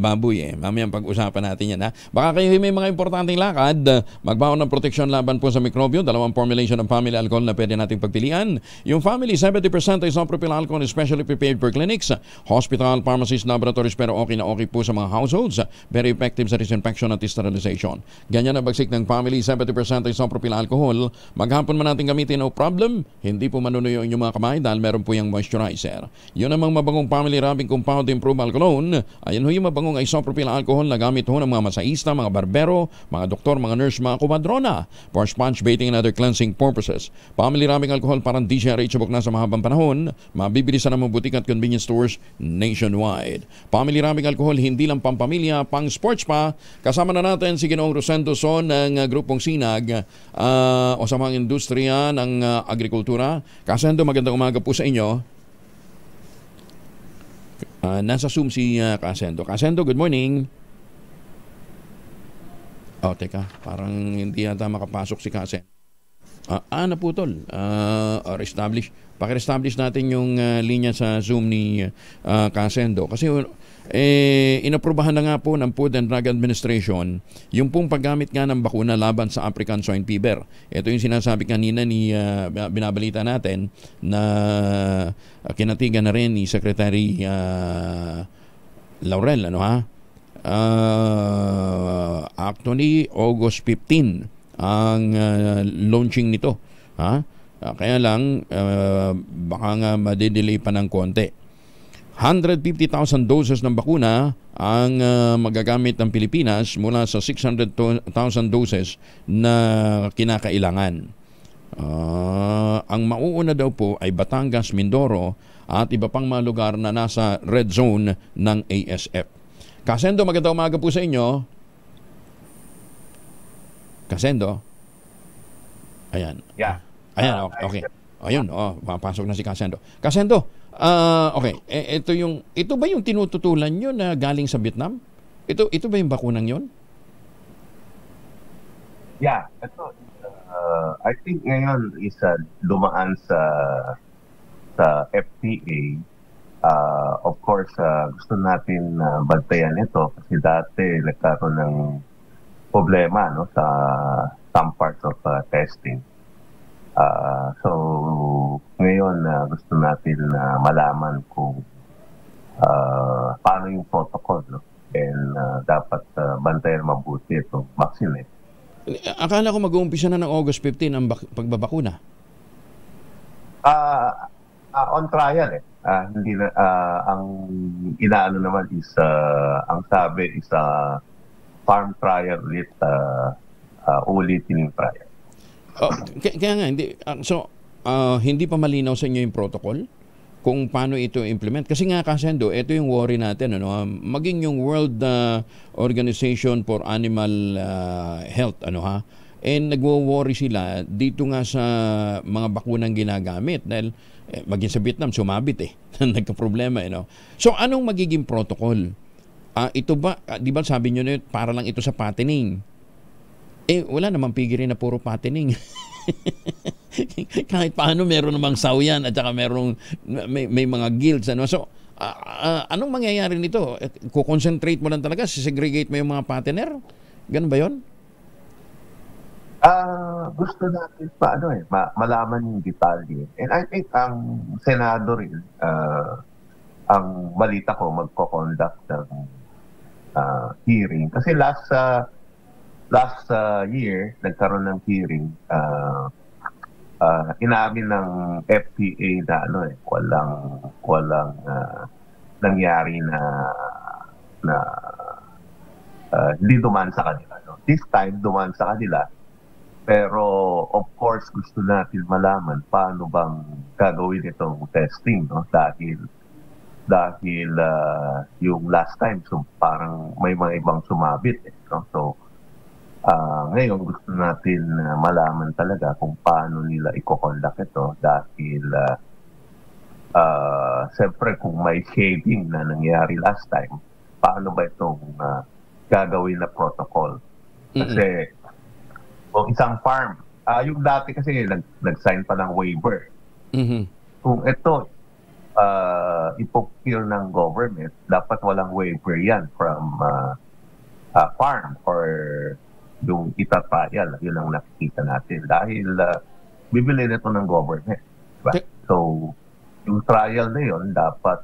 baboy. Mamaya pag-usapan natin yan. Ha? Baka kayo may mga importanteng lakad. Magbaon ng proteksyon laban po sa mikrobyo. Dalawang formulation ng family alcohol na pwede nating pagpilian. Yung family, 70% isopropyl alcohol especially prepared for clinics, hospital, pharmacies, laboratories, pero okay na okay po sa mga households. Very effective sa disinfection at sterilization. Ganyan na bagsik ng family, 70% isopropyl alcohol. Maghapon man natin gamitin, no problem. Hindi po manunuyo yung mga kamay dahil meron po yung moisturizer. Yun namang mabangong family rubbing compound improve alcohol. Ayan ho yung mabangong isopropyl alcohol na gamit ho ng mga masaista, mga barbero, mga doktor, mga nurse, mga kumadrona for sponge baiting and other cleansing purposes. Family rubbing alcohol parang di siya subok na sa mahabang panahon. Mabibili sa namang butik at convenience stores nationwide. Family rubbing alcohol hindi lang pampamilya, pang sports pa. Kasama na natin si Ginoong Rosendo Son ng grupong Sinag o sa mga industriya ng agrikultura. Kasendo, magandang umaga po sa inyo. Nasa Zoom si Kasendo. Kasendo, good morning. Teka, parang hindi yata makapasok si Kasendo. Naputol. Establish. Paki-establish natin yung linya sa Zoom ni Kasendo. Kasi inaprubahan na nga po ng Food and Drug Administration yung pong paggamit nga ng bakuna laban sa African Swine Fever. Ito yung sinasabi kanina ni binabalita natin na kinatigan na rin ni Secretary Laurel, actually August 15 ang launching nito, kaya lang baka nga madedelay pa ng konti. 150,000 doses ng bakuna ang magagamit ng Pilipinas mula sa 600,000 doses na kinakailangan. Ang mauuna daw po ay Batangas, Mindoro at iba pang mga lugar na nasa red zone ng ASF. Kasendo, magandang umaga po sa inyo. Kasendo? Ayan. Yeah. Ayan, okay. Ayun, papasok na si Kasendo. Kasendo, okay. Ito ba yung tinututulan nyo na galing sa Vietnam? Ito ba yung bakunang yon? Yeah, ito. I think ngayon is dumaan sa FDA. Of course, gusto natin bantayan ito kasi dati nagkaroon ng problema sa some parts of testing. So ngayon gusto natin malaman kung paano yung protocol, and dapat bantayan mabuti itong vaccine. Akala ko mag-uumpisa na ng August 15 ang pagbabakuna. On trial hindi na, ang inaano naman is ang sabi is farm trial ulit, ulitin yung trial. Kaya nga, hindi pa malinaw sa inyo yung protocol kung paano ito implement. Kasi nga, Kasendo, ito yung worry natin. Maging yung World Organization for Animal Health, nagwo-worry sila dito nga sa mga bakunang ginagamit. Dahil maging sa Vietnam, sumabit nagka-problema. So, anong magiging protocol? Ito ba, di ba sabi nyo na para lang ito sa fattening? Wala namang pigirin na puro fattening. Kahit paano meron namang sawian at saka may mga guilds. So, anong mangyayari nito? Kukonsentrate mo lang talaga, segregate mo yung mga fattener? Ganun ba yun? Gusto natin malaman yung detalye. And I think ang Senado rin, ang balita ko, magko-conduct ng hearing. Kasi last last year, nagkaroon ng hearing, inamin ng FTA na walang nangyari na hindi dumaan sa kanila. No? This time, dumaan sa kanila. Pero, of course, gusto natin malaman paano bang gagawin itong testing. No? Dahil yung last time, so parang may mga ibang sumabit. No? So, ngayon gusto natin malaman talaga kung paano nila i-conduct ito. Dahil, siyempre, kung may shading na nangyari last time, paano ba itong gagawin na protocol? Kasi, kung isang farm, yung dati kasi nag-sign pa ng waiver. Kung ito, ipocure ng government, dapat walang waiver yan from farm or yung itatrial. Yun ang nakikita natin. Dahil bibili nito ng government. Diba? So, yung trial na yun, dapat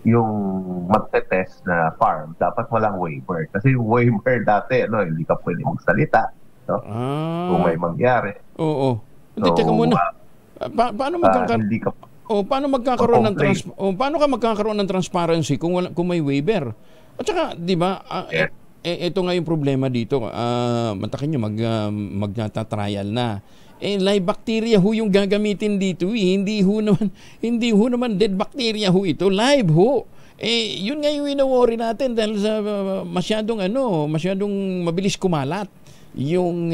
yung magte-test na farm, dapat walang waiver. Kasi yung waiver dati, hindi ka pwede magsalita. No? Kung may mangyari. Oo. So, teka muna. Paano magkakaroon paano ka magkakaroon ng transparency kung may waiver? At saka, di ba, ito nga yung problema dito. Matakin nyo, magta-trial na. Live bacteria ho yung gagamitin dito. Hindi ho naman dead bacteria ho ito. Live ho. Yun nga yung wino-worry natin dahil sa masyadong mabilis kumalat. Yung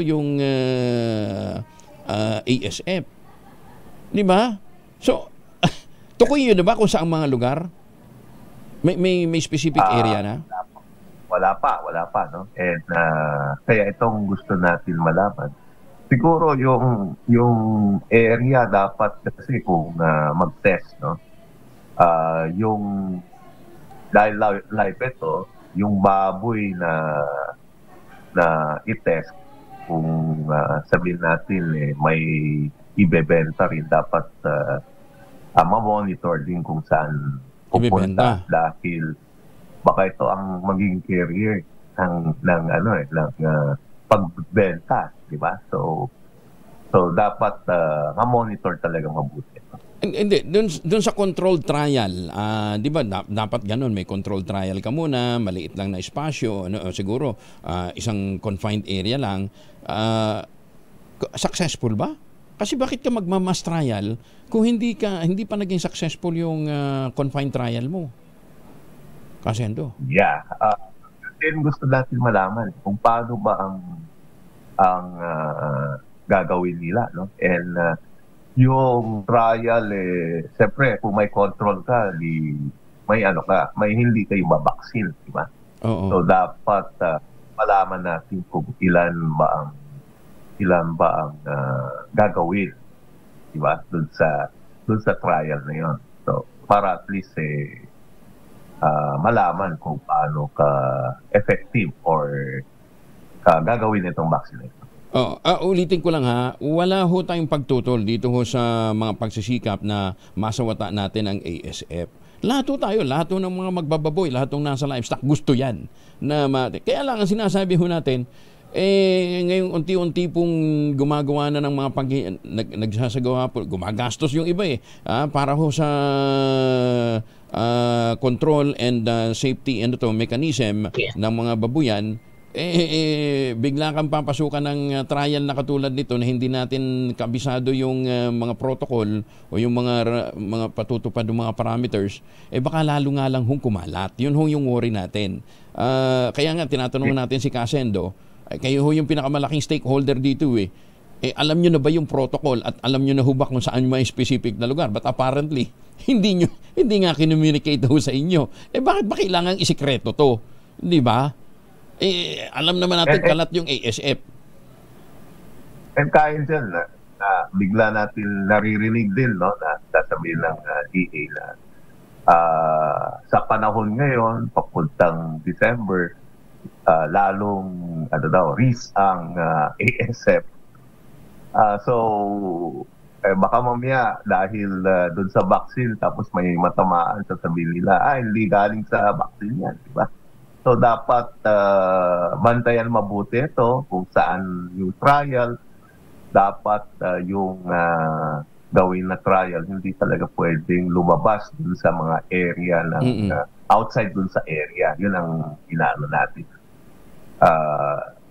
yung ASF. Di ba? So, tukoy yun ba kung saan mga lugar? May specific area na? Wala pa, no? And kaya itong gusto natin malaman. Siguro yung area dapat kasi kung mag-test, no? Yung dahil live ito, yung baboy na i-test, kung sabihin natin may ibebenta rin, dapat ma-monitor din kung saan pupunta. Dahil baka ito ang maging carrier ng pagbenta, di ba? So dapat ma-monitor talaga mabuti. Hindi, dun sa controlled trial, di ba dapat ganun, may controlled trial ka muna, maliit lang na espasyo, siguro isang confined area lang. Successful ba? Kasi bakit ka magma-mass trial kung hindi pa naging successful yung confined trial mo? Kasendo. Yeah. Then gusto natin malaman kung paano ba ang gagawin nila, no? And yung trial, siyempre, kung may control ka, may hindi kayo mabaksin, di ba? So dapat malaman natin kung ilan ba ang gagawin, di ba? Dun sa trial na yon. So para at least malaman kung paano ka effective or gagawin itong vaccination. Ulitin ko lang ha, wala ho tayong pagtutol dito ho sa mga pagsisikap na masawata natin ang ASF. Lahat ng mga magbababoy, lahat ng nasa livestock, gusto yan. Kaya lang ang sinasabi ho natin, ngayong unti-unti pong gumagawa na ng mga nagsasagawa po, gumagastos yung iba para ho sa control and safety mechanism ng mga babuyan. Bigla kang papasukan ng trial na katulad nito na hindi natin kabisado yung mga protocol o yung mga patutupad ng mga parameters, baka lalo nga lang hong kumalat. Yun ho yung worry natin. Kaya nga tinatanong natin si Kasendo, kayo ho yung pinakamalaking stakeholder dito alam nyo na ba yung protocol at alam nyo na hubak kung saan may specific na lugar? But apparently, hindi nga kinommunicate ho sa inyo. Bakit ba kailangan isikreto to? Di ba? Alam naman natin kalat yung ASF. And kaya dyan na bigla natin naririnig din, no, na sasabihin ng DA na sa panahon ngayon, papuntang December, lalong risk ang ASF. So baka mamaya dahil doon sa vaccine tapos may matamaan, sasabihin nila hindi galing sa vaccine yan, di ba? So dapat bantayan mabuti ito kung saan yung trial, dapat yung gawin na trial, hindi talaga pwedeng lumabas dun sa mga area ng outside dun sa area. Yun ang inaano natin.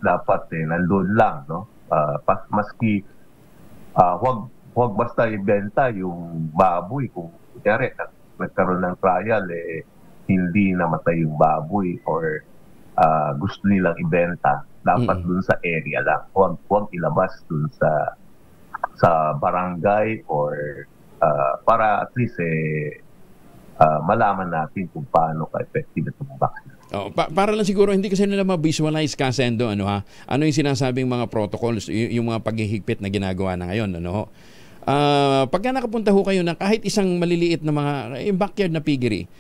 Dapat nandun lang, no? Maski huwag basta ibenta yung baboy kung kunyari nagkaroon ng trial hindi namatay yung baboy or gusto nilang ibenta, dapat dun sa area lang. Huwag ilabas dun sa barangay or para at least malaman natin kung paano ka-effective itong vaccine. Para lang siguro hindi kasi nila ma-visualize, Kasendo, ano yung sinasabing mga protocols, yung mga paghihigpit na ginagawa na ngayon, ano. Pagka nakapunta ho kayo ng kahit isang maliliit na mga yung backyard na piggery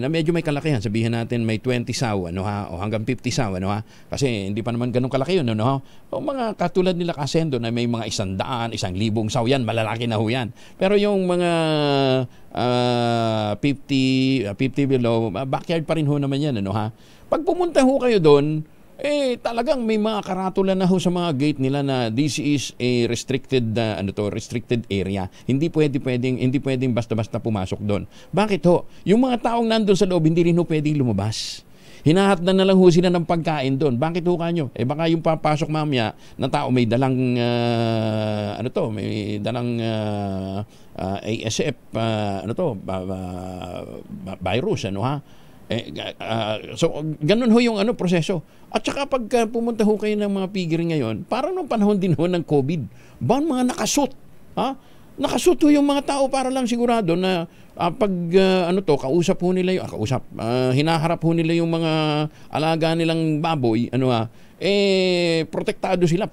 na medyo may kalakihan, sabihin natin may 20 saw, ano o hanggang 50 saw, ano kasi hindi pa naman ganun kalaki yun, ano o mga katulad nila, Kasendo, na may mga 100, 1,000 saw yan, malalaki na ho yan. Pero yung mga 50 below, backyard pa rin ho naman yan, ano Pag pumunta ho kayo doon, talagang may mga karatula na ho sa mga gate nila na this is a restricted restricted area. Hindi pwedeng basta-basta pumasok doon. Bakit ho? Yung mga taong nandoon sa loob hindi rin ho pwedeng lumabas. Hinahatdan na lang ho sila ng pagkain doon. Bakit ho kanyo? Baka yung papasok mamaya na tao may dalang may dalang ASF virus, so ganun ho yung proseso. At saka pag pumunta ho kayo ng mga piggery ngayon, parang nung panahon din ho ng COVID, mga nakasuit, nakasuit ho yung mga tao para lang sigurado na pag kausap ho nila yung hinaharap ho nila yung mga alaga nilang baboy, protektado sila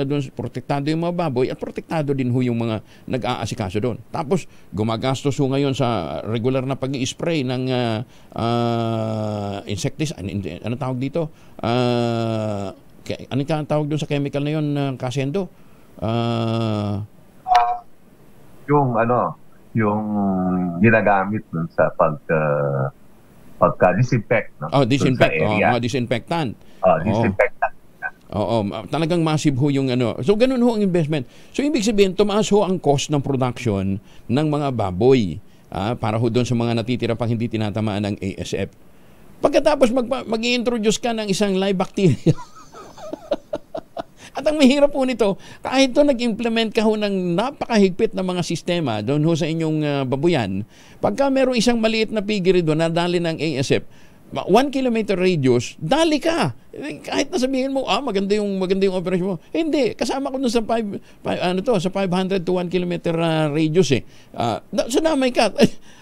doon, protektado yung mga baboy at protektado din ho yung mga nag-aasikaso doon. Tapos gumagastos ho ngayon sa regular na pag-i-spray ng insecticide, ano tawag dito? Ano ka tawag doon sa chemical na yun, Kasendo? Yung ginagamit dun sa pagka-disinfect, no? Disinfectant. Disinfectant. Talagang massive ho yung So ganun ho ang investment. So ibig sabihin, tumaas ho ang cost ng production ng mga baboy para ho doon sa mga natitira pang hindi tinatamaan ng ASF. Pagkatapos mag-i-introduce ka ng isang live bacteria. At ang mahirap po nito, kahit to nag-implement ka ho ng napakahigpit na mga sistema doon ho sa inyong babuyan, pagka merong isang maliit na piggery doon na dali ng ASF, 1 kilometer radius, dali ka. Kahit nasabihin mo, maganda yung operation mo. Hindi, kasama ko doon sa 500 to 1 kilometer radius so damay ka.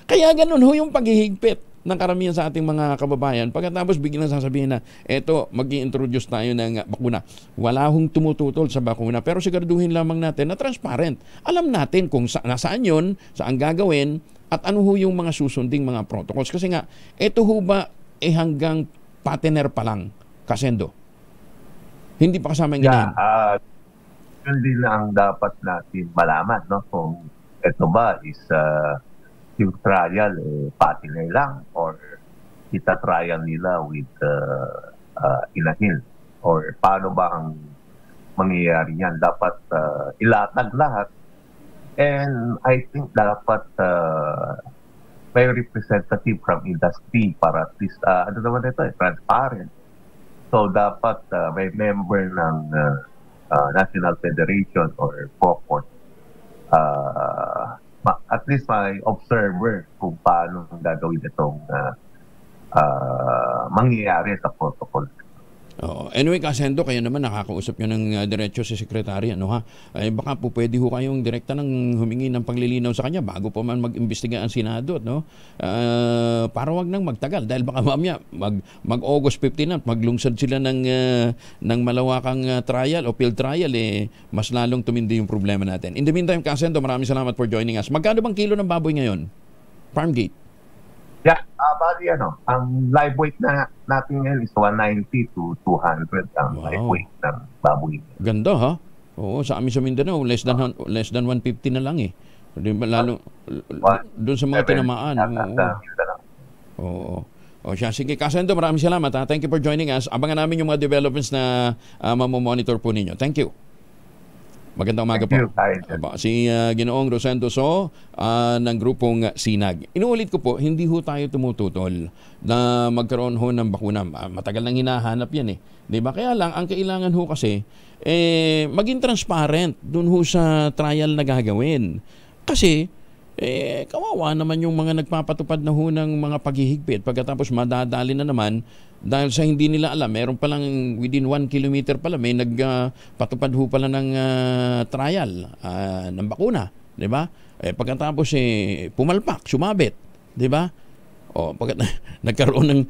Kaya ganun ho yung paghihigpit ng karamihan sa ating mga kababayan. Pagkatapos biglang sasabihin na, mag-i-introduce tayo ng bakuna. Wala hong tumututol sa bakuna, pero siguraduhin lamang natin na transparent. Alam natin kung nasaan yun, saan gagawin, at ano ho yung mga susunding mga protocols. Kasi nga, ito ho ba hanggang partner pa lang, Kasendo? Hindi pa kasama yung inahin. Yun din ang dapat natin malaman, no? Kung ito ba is yung trial partner lang or ita-trial nila with inahin or paano ba ang mangyayari yan. Dapat ilatag lahat, and I think dapat may representative from industry para at least transparent. So dapat may member ng National Federation or POCON, at least may observer kung paano gagawin itong mangyayari sa protocol. Anyway, Kasendo, kayo naman nakakausap nyo ng diretso si Secretary, baka po pwede ho kayong direkta ng humingi ng paglilinaw sa kanya bago po man mag-imbestiga ang Senado, para wag nang magtagal, dahil baka mamaya mag-August 15 at maglungsad sila ng malawakang trial o field trial, mas lalong tumindi yung problema natin. In the meantime, Kasendo, maraming salamat for joining us. Magkano bang kilo ng baboy ngayon? Farmgate? Yeah, bali ang live weight na natin ngayon is 190 to 200 ang live weight ng baboy. Ganda, ha? Oo, sa amin sa Mindanao, less than 150 na lang Lalo doon sa mga tinamaan. Oo. O siya, sige, Kasendo, maraming salamat. Thank you for joining us. Abangan namin yung mga developments na mamomonitor po ninyo. Thank you. Magandang umaga po. Si Ginoong Rosendo So ng grupong Sinag. Inuulit ko po, hindi ho tayo tumututol na magkaroon ho ng bakuna. Matagal nang hinahanap yan eh. Diba? Kaya lang, ang kailangan ho kasi, maging transparent dun ho sa trial na gagawin. Kasi, kawawa naman yung mga nagpapatupad na ho ng mga paghihigpit. Pagkatapos madadali na naman, dahil sa hindi nila alam, meron palang within 1 kilometer pala, may nagpatupad ho pala ng trial ng bakuna. Diba? Pagkatapos pumalpak, sumabit. Diba? O, pagkat nagkaroon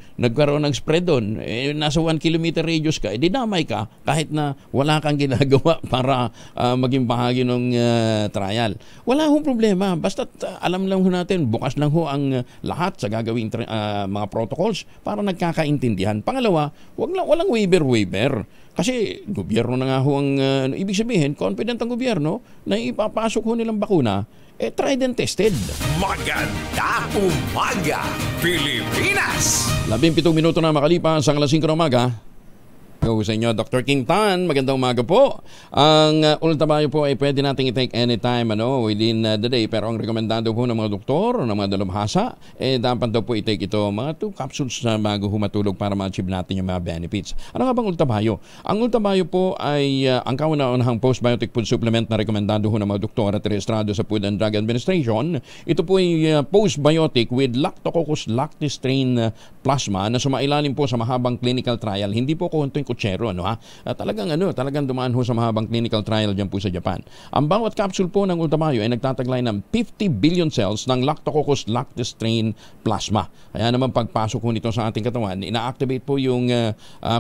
ng spread doon, nasa 1 kilometer radius ka, dinamay ka kahit na wala kang ginagawa para maging bahagi ng trial. Wala hong problema. Basta alam lang ho natin, bukas lang ho ang lahat sa gagawing mga protocols para nagkakaintindihan. Pangalawa, walang waiver. Kasi gobyerno na nga ho ang ibig sabihin, confident ang gobyerno na ipapasok ho nilang bakuna, tried and tested. Maganda umaga, Pilipinas! 17 minuto na makalipas ang 5 ng umaga. Go sa inyo, Dr. King Tan. Magandang umaga po. Ang ultrabayo po ay pwede nating i-take anytime within the day. Pero ang rekomendado po ng mga doktor o ng mga dalubhasa, dapat daw po i-take ito mga 2 capsules na bago humatulog para ma-achieve natin yung mga benefits. Ano nga bang ultrabayo? Ang ultrabayo po ay ang kauna-unahang postbiotic food supplement na rekomendado po ng mga doktor at rehistrado sa Food and Drug Administration. Ito po ay postbiotic with Lactococcus lactis strain plasma na sumailalim po sa mahabang clinical trial. Hindi po kuhunto yung kutsero, talagang dumaan ho sa mahabang clinical trial dyan po sa Japan. Ang bawat capsule po ng Ultamayo ay nagtataglay ng 50 billion cells ng Lactococcus lactis strain plasma. Kaya naman pagpasok ho nito sa ating katawan, ina-activate po yung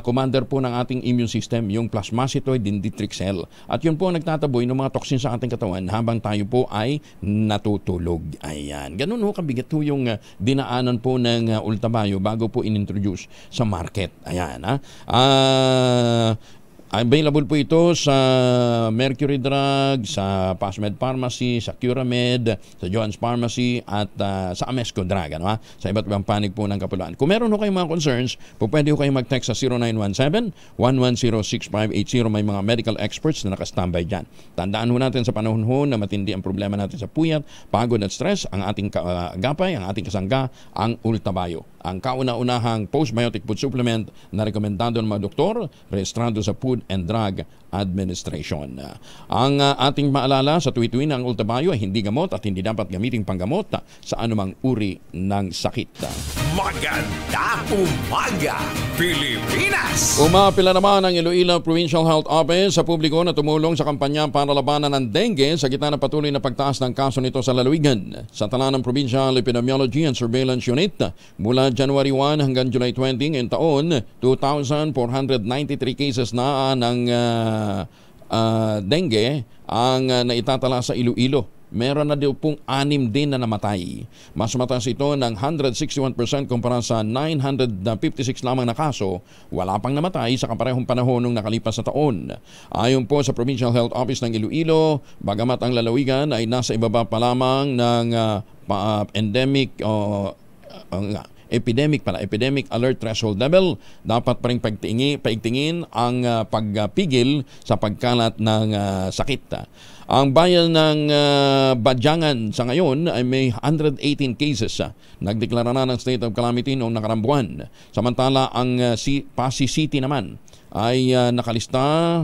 commander po ng ating immune system, yung plasmacytoid dendritic cell. At yun po nagtataboy ng mga toxin sa ating katawan habang tayo po ay natutulog. Ayan. Ganun ho kabigat ho yung dinaanan po ng Ultamayo bago po inintroduce sa market. Ayan. Available po ito sa Mercury Drug, sa Pasmed Pharmacy, sa Curamed, sa Johan's Pharmacy at sa Amesco Drug, sa iba't ibang panig po ng Kapuluan. Kung meron ho kayong mga concerns, po pwede ho kayong mag-text sa 0917-110-6580. May mga medical experts na nakastambay dyan. Tandaan ho natin sa panahon ho na matindi ang problema natin sa puyat, pagod at stress, ang ating agapay, ang ating kasangga, ang Ultabayo. Ang kauna-unahang postbiotic food supplement na rekomendado ng mga doktor, rehistrado sa Food and Drug Administration. Ang ating maalala sa tuwi-tuwi ng Ultabayo ay hindi gamot at hindi dapat gamiting panggamot sa anumang uri ng sakit. Maganda umaga, Pilipinas! Umapila naman ang Iloilo Provincial Health Office sa publiko na tumulong sa kampanya para labanan ng dengue sa gitna ng patuloy na pagtaas ng kaso nito sa lalawigan. Sa tala ng Provincial Epidemiology and Surveillance Unit, mula January 1 hanggang July 20 ngayong taon, 2,493 cases na ng dengue ang naitatala sa Iloilo. Meron na daw pong 6 din na namatay. Mas mataas ito ng 161% kumpara sa 956 lamang na kaso. Wala pang namatay sa kaparehong panahon nung nakalipas na taon. Ayon po sa Provincial Health Office ng Iloilo, bagamat ang lalawigan ay nasa ibaba pa lamang ng epidemic alert threshold level, dapat pa rin paigtingin ang pagpigil sa pagkalat ng sakit. Ang bayan ng Badyangan sa ngayon ay may 118 cases. Nagdeklara na ng state of calamity noong nakarang buwan. Samantala ang Pasig City naman ay nakalista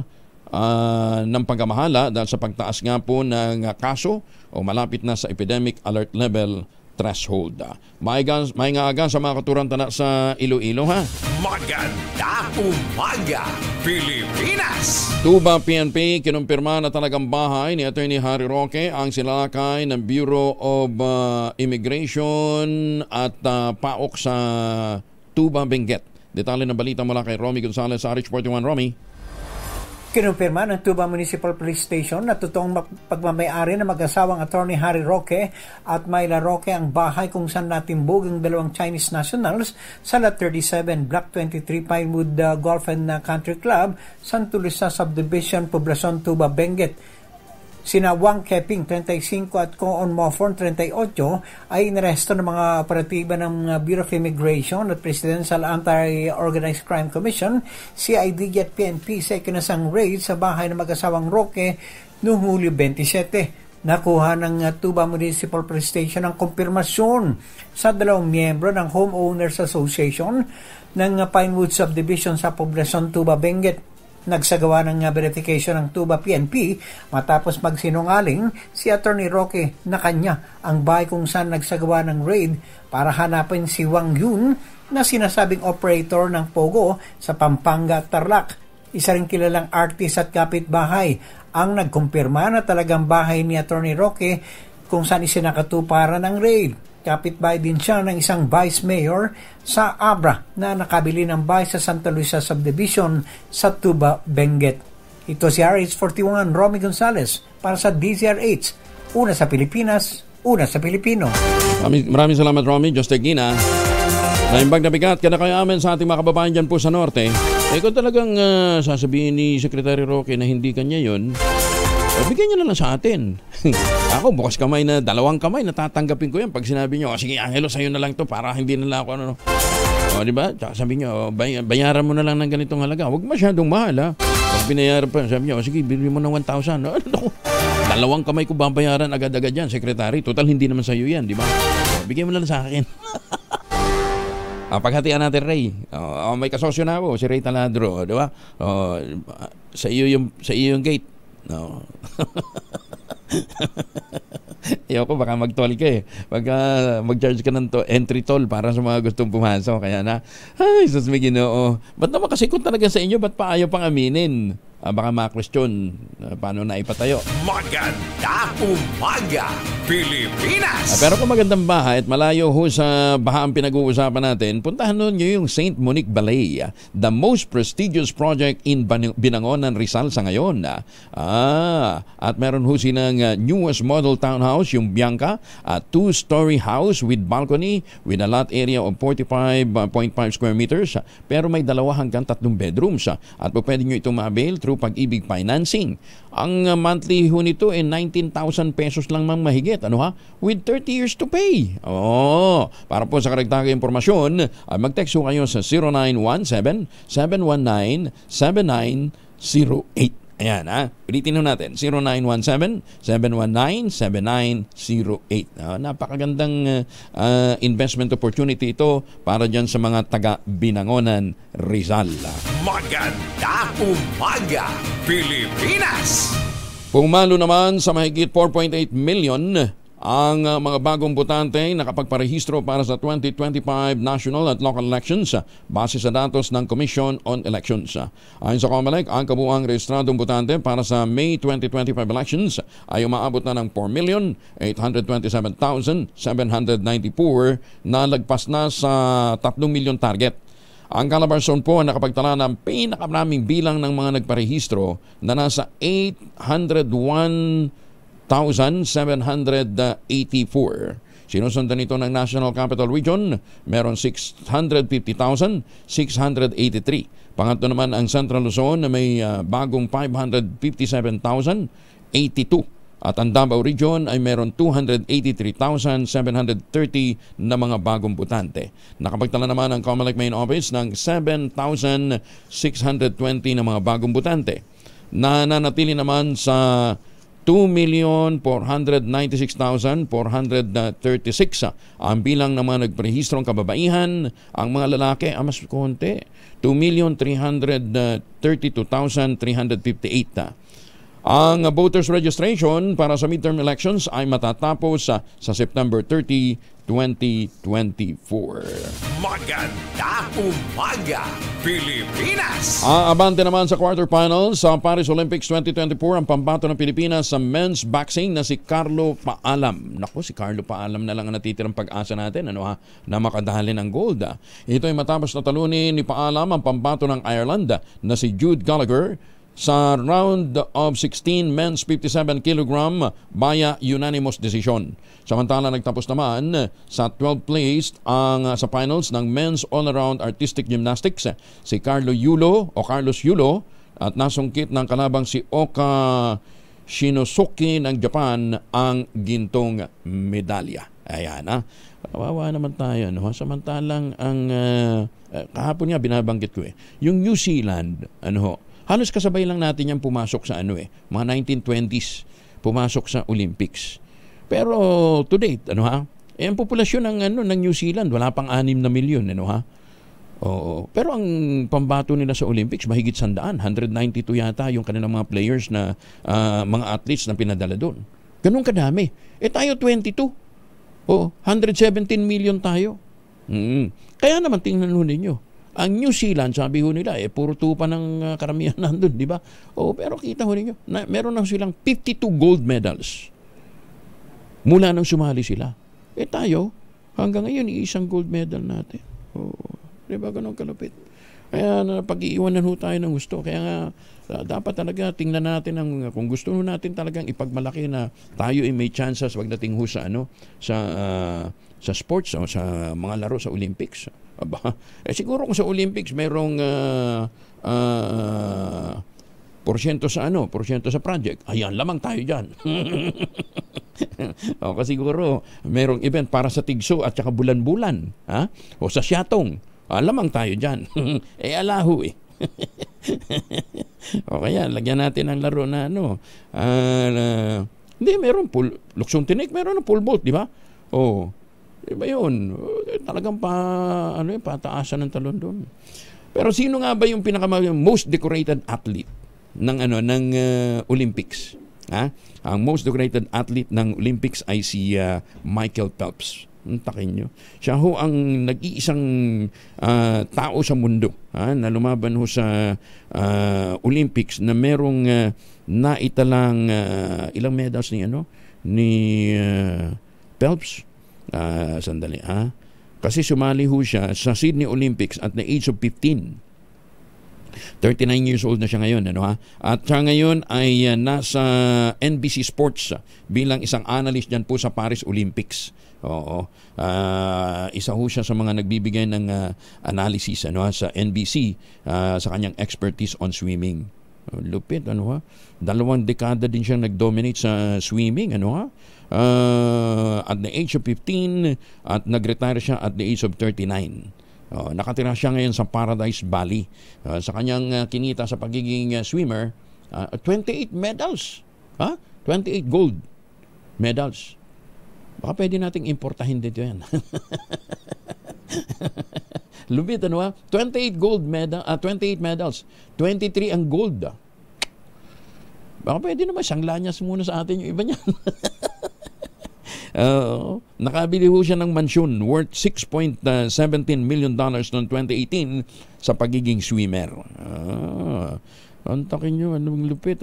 ng pagkamahala dahil sa pagtaas nga po ng kaso o malapit na sa epidemic alert level threshold. May nga aga sa mga katurang tana sa Iloilo, ha? Maganda umaga, Pilipinas! Tuba PNP kinumpirma na talagang bahay ni Attorney Harry Roque ang sinalakay ng Bureau of Immigration at PAOK sa Tuba, Benguet. Detalye ng balita mula kay Romy Gonzalez sa RH41. Romy. Kinumpirma ng Tuba Municipal Police Station na totoong pagmamayari ng mag-asawang Attorney Harry Roque at Myla Roque ang bahay kung saan natimbog ang 2 Chinese nationals sa Lot 37, Block 23, Pinewood Golf and Country Club, Santa Lucia Subdivision, Poblacion, Tuba, Benguet. Sina Wang Keping, 35 at Koon Moforn, 38 ay inaresto ng mga operatiba ng Bureau of Immigration at Presidential Anti-Organized Crime Commission, CID at PNP sa ikinasang raid sa bahay ng mag-asawang Roque noong Hulyo 27. Nakuha ng Tuba Municipal Police Station ang kumpirmasyon sa 2 miyembro ng Homeowners Association ng Pinewood Subdivision sa poblasyon Tuba, Benguet. Nagsagawa ng verification ng Tuba PNP matapos magsinungaling si Attorney Roque na kanya ang bahay kung saan nagsagawa ng raid para hanapin si Wang Yun na sinasabing operator ng Pogo sa Pampanga at Tarlac. Isa ring kilalang artist at kapitbahay ang nagkumpirma na talagang bahay ni Attorney Roque kung saan isinakatuparan ng raid. Kapitbahay din siya ng isang vice mayor sa Abra na nakabili ng bahay sa Santa Luisa Subdivision sa Tuba, Benguet. Ito si RH41 Romy Gonzales para sa DZRH. Una sa Pilipinas, una sa Pilipino. Maraming salamat, Romy. Just Gina. Naimbag na bigat kada kayo amin sa ating mga kababayan dyan po sa Norte. Kung talagang sasabihin ni Secretary Roque na hindi kanya yun, bigyan nyo na lang sa atin. Ako, bukas kamay na, 2 kamay, natatanggapin ko yan. Pag sinabi nyo, sige Angelo, sa'yo na lang to para hindi na lang ako ano. O, diba? Sabi nyo, bayaran mo na lang ng ganitong halaga. Huwag masyadong mahal, ha? Pag binayaran pa, sabi nyo, sige, bili mo ng 1,000. Ano? 2 kamay ko babayaran agad-agad yan, Secretary. Total, hindi naman sa'yo yan, di ba? Bigyan mo na lang sa akin. Paghatian natin, Ray. May kasosyo na ako, si Ray Taladro, di ba? Sa iyo yung gate. No. Ayoko, baka mag-toll ka eh. Baka mag-charge ka ng entry toll para sa mga gustong pumasok. Kaya na, ay, sus may Ginoo. Ba't naman kasi kung talaga sa inyo, ba't pa ayaw pang aminin? Baka ma-question paano na ipatayo. Maganda umaga, Pilipinas! Pero kung magandang bahay at malayo ho sa baha ang pinag-uusapan natin, puntahan nun nyo yung St. Monique Ballet, the most prestigious project in Binangonan, Rizal sa ngayon. At meron ho silang newest model townhouse, yung Bianca, a 2-story house with balcony with a lot area of 45.5 square meters. Pero may 2 hanggang 3 bedrooms. At pwede nyo itong ma-avail through Pag-ibig Financing. Ang monthly ho nito ay 19,000 pesos lang mang mahigit. Ano ha? With 30 years to pay. Para po sa karagdagang impormasyon, mag-text ho kayo sa 0917-719-7908. Ayan ha. Ulitin ho natin. 0917-719-7908. Napakagandang investment opportunity ito para dyan sa mga taga-Binangonan, Rizal. Maganda umaga, Pilipinas! Pumalo naman sa mahigit 4.8 million ang mga bagong botante nakapagparehistro para sa 2025 national at local elections base sa datos ng Commission on Elections. Ayon sa COMELEC, ang kabuuang rehistradong botante para sa May 2025 elections ay umaabot na ng 4,827,794 na lagpas na sa 3 milyon target. Ang Calabarzon po nakapagtala ng pinakamaraming bilang ng mga nagparehistro na nasa 801,784. Sinusundan ito ng National Capital Region, meron 650,683. Pangatlo naman ang Central Luzon na may bagong 557,082. At ang Davao Region ay meron 283,730 na mga bagong botante. Nakapagtala naman ang COMELEC Main Office ng 7,620 na mga bagong botante. Nananatili naman sa 2,496,436 ang bilang ng mga nagprehistrong kababaihan. Ang mga lalaki mas konti, 2,332,358. Ang voters registration para sa midterm elections ay matatapos sa September 30, 2024. Maganda umaga, Pilipinas! Aabante naman sa quarterfinals sa Paris Olympics 2024 ang pambato ng Pilipinas sa men's boxing na si Carlo Paalam. Naku, si Carlo Paalam na lang ang natitirang pag-asa natin na makadali ng gold. Ito ay matapos na talunin ni Paalam ang pambato ng Ireland na si Jude Gallagher sa round of 16 men's 57 kg via unanimous decision. Samantala nagtapos naman sa 12th place sa finals ng men's all-around artistic gymnastics si Carlos Yulo at nasungkit ng kalabang si Oka sinusuki ng Japan ang gintong medalya. Ayan ha. Kawawa naman tayo. No? Samantalang ang kahapon nga binabanggit ko yung New Zealand, halos kasabay lang natin yan pumasok sa mga 1920s, pumasok sa Olympics. Pero to date, ang populasyon ng New Zealand, wala pang 6 na milyon, Oo. Pero ang pambato nila sa Olympics, mahigit 100, 192 yata yung kanilang mga players na mga athletes na pinadala doon. Ganun kadami. Tayo 22. 117 million tayo. Kaya naman tingnan ho ninyo. Ang New Zealand, sabi ho nila, puro tupa ng karamihan nandun, di ba? Pero kita ho ninyo, meron na silang 52 gold medals mula nang sumali sila. Tayo, hanggang ngayon, isang gold medal natin. Di ba ganun kalupit? Kaya pag-iiwanan ho tayo ng gusto. Kaya nga, dapat talaga tingnan natin kung gusto natin talagang ipagmalaki na tayo ay may chances pagdating ho sa sa sports o sa mga laro sa Olympics. Aba, siguro kung sa Olympics merong porsyento sa project. Ayan, lamang tayo dyan. Kasi siguro merong event para sa tigso at saka bulan-bulan. O sa siyatong. Lamang tayo dyan. Alaho kaya, lagyan natin ang laro na hindi, meron luksong tinik, meron ng pole vault, di ba? Di ba yun? Talagang pataasan ng talon doon. Pero sino nga ba yung most decorated athlete ng Olympics? Ang most decorated athlete ng Olympics ay si Michael Phelps. Takin nyo. Siya ho ang nag-iisang tao sa mundo na lumaban ho sa Olympics na merong naitalang ilang medals ni Phelps. Sandali kasi sumali ho siya sa Sydney Olympics at the age of 15. 39 years old na siya ngayon. At siya ngayon ay nasa NBC Sports bilang isang analyst dyan po sa Paris Olympics. Oo. Isa ho siya sa mga nagbibigay ng analysis sa NBC sa kanyang expertise on swimming. Lupit, 2 dekada din siyang nag-dominate sa swimming, at the age of 15 at nag-retire siya at the age of 39. Nakatira siya ngayon sa Paradise Valley. Sa kanyang kinita sa pagiging swimmer, 28 medals. 28 gold medals. Baka pwede nating importahin dito yan. Lubit, 28 gold medal, 28 medals. 23 ang gold. Baka pwede naman siyang lanyas muna sa atin yung iba niyan. Nakabili ho siya ng mansyon worth $6.17 million noong 2018 sa pagiging swimmer. Antakin nyo, anong lupit,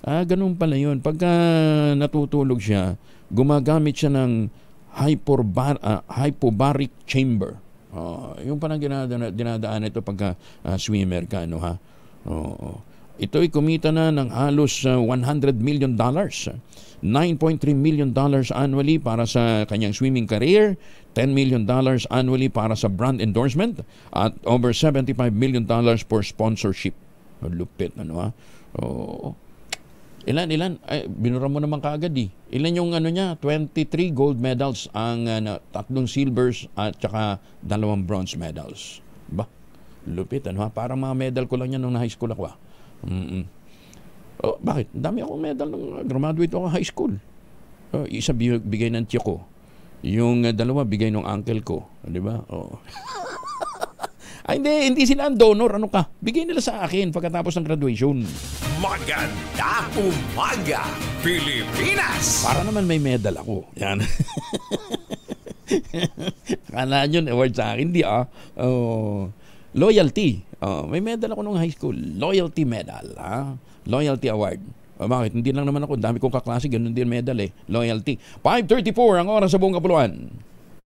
ganun pala yun. Pagka natutulog siya, gumagamit siya ng hypobaric chamber. Yung parang dinadaan ito pagka swimmer ka, Ito ay kumita na ng halos $100 million. $9.3 million annually para sa kanyang swimming career, $10 million annually para sa brand endorsement, at over $75 million for sponsorship. Lupit, Ilan? Ay, binura mo naman kaagad Ilan yung niya? 23 gold medals, ang 3 silvers at saka 2 bronze medals. Lupit, Parang mga medal ko lang yan nung high school ako. Bakit? Dami akong medal nung graduate ako high school. Isa bigay ng tiyo ko. Yung 2 bigay ng uncle ko. Di ba? Ay, hindi sila ang donor. Bigay nila sa akin pagkatapos ng graduation. Maganda umaga, Pilipinas! Para naman may medal ako. Yan. Akala nyo, award sa akin. Hindi loyalty. May medal ako nung high school. Loyalty medal. Loyalty award. Bakit? Hindi lang naman ako. Dami kong kaklase. Ganun din medal Loyalty. 5:34 ang oras sa buong kapuluan.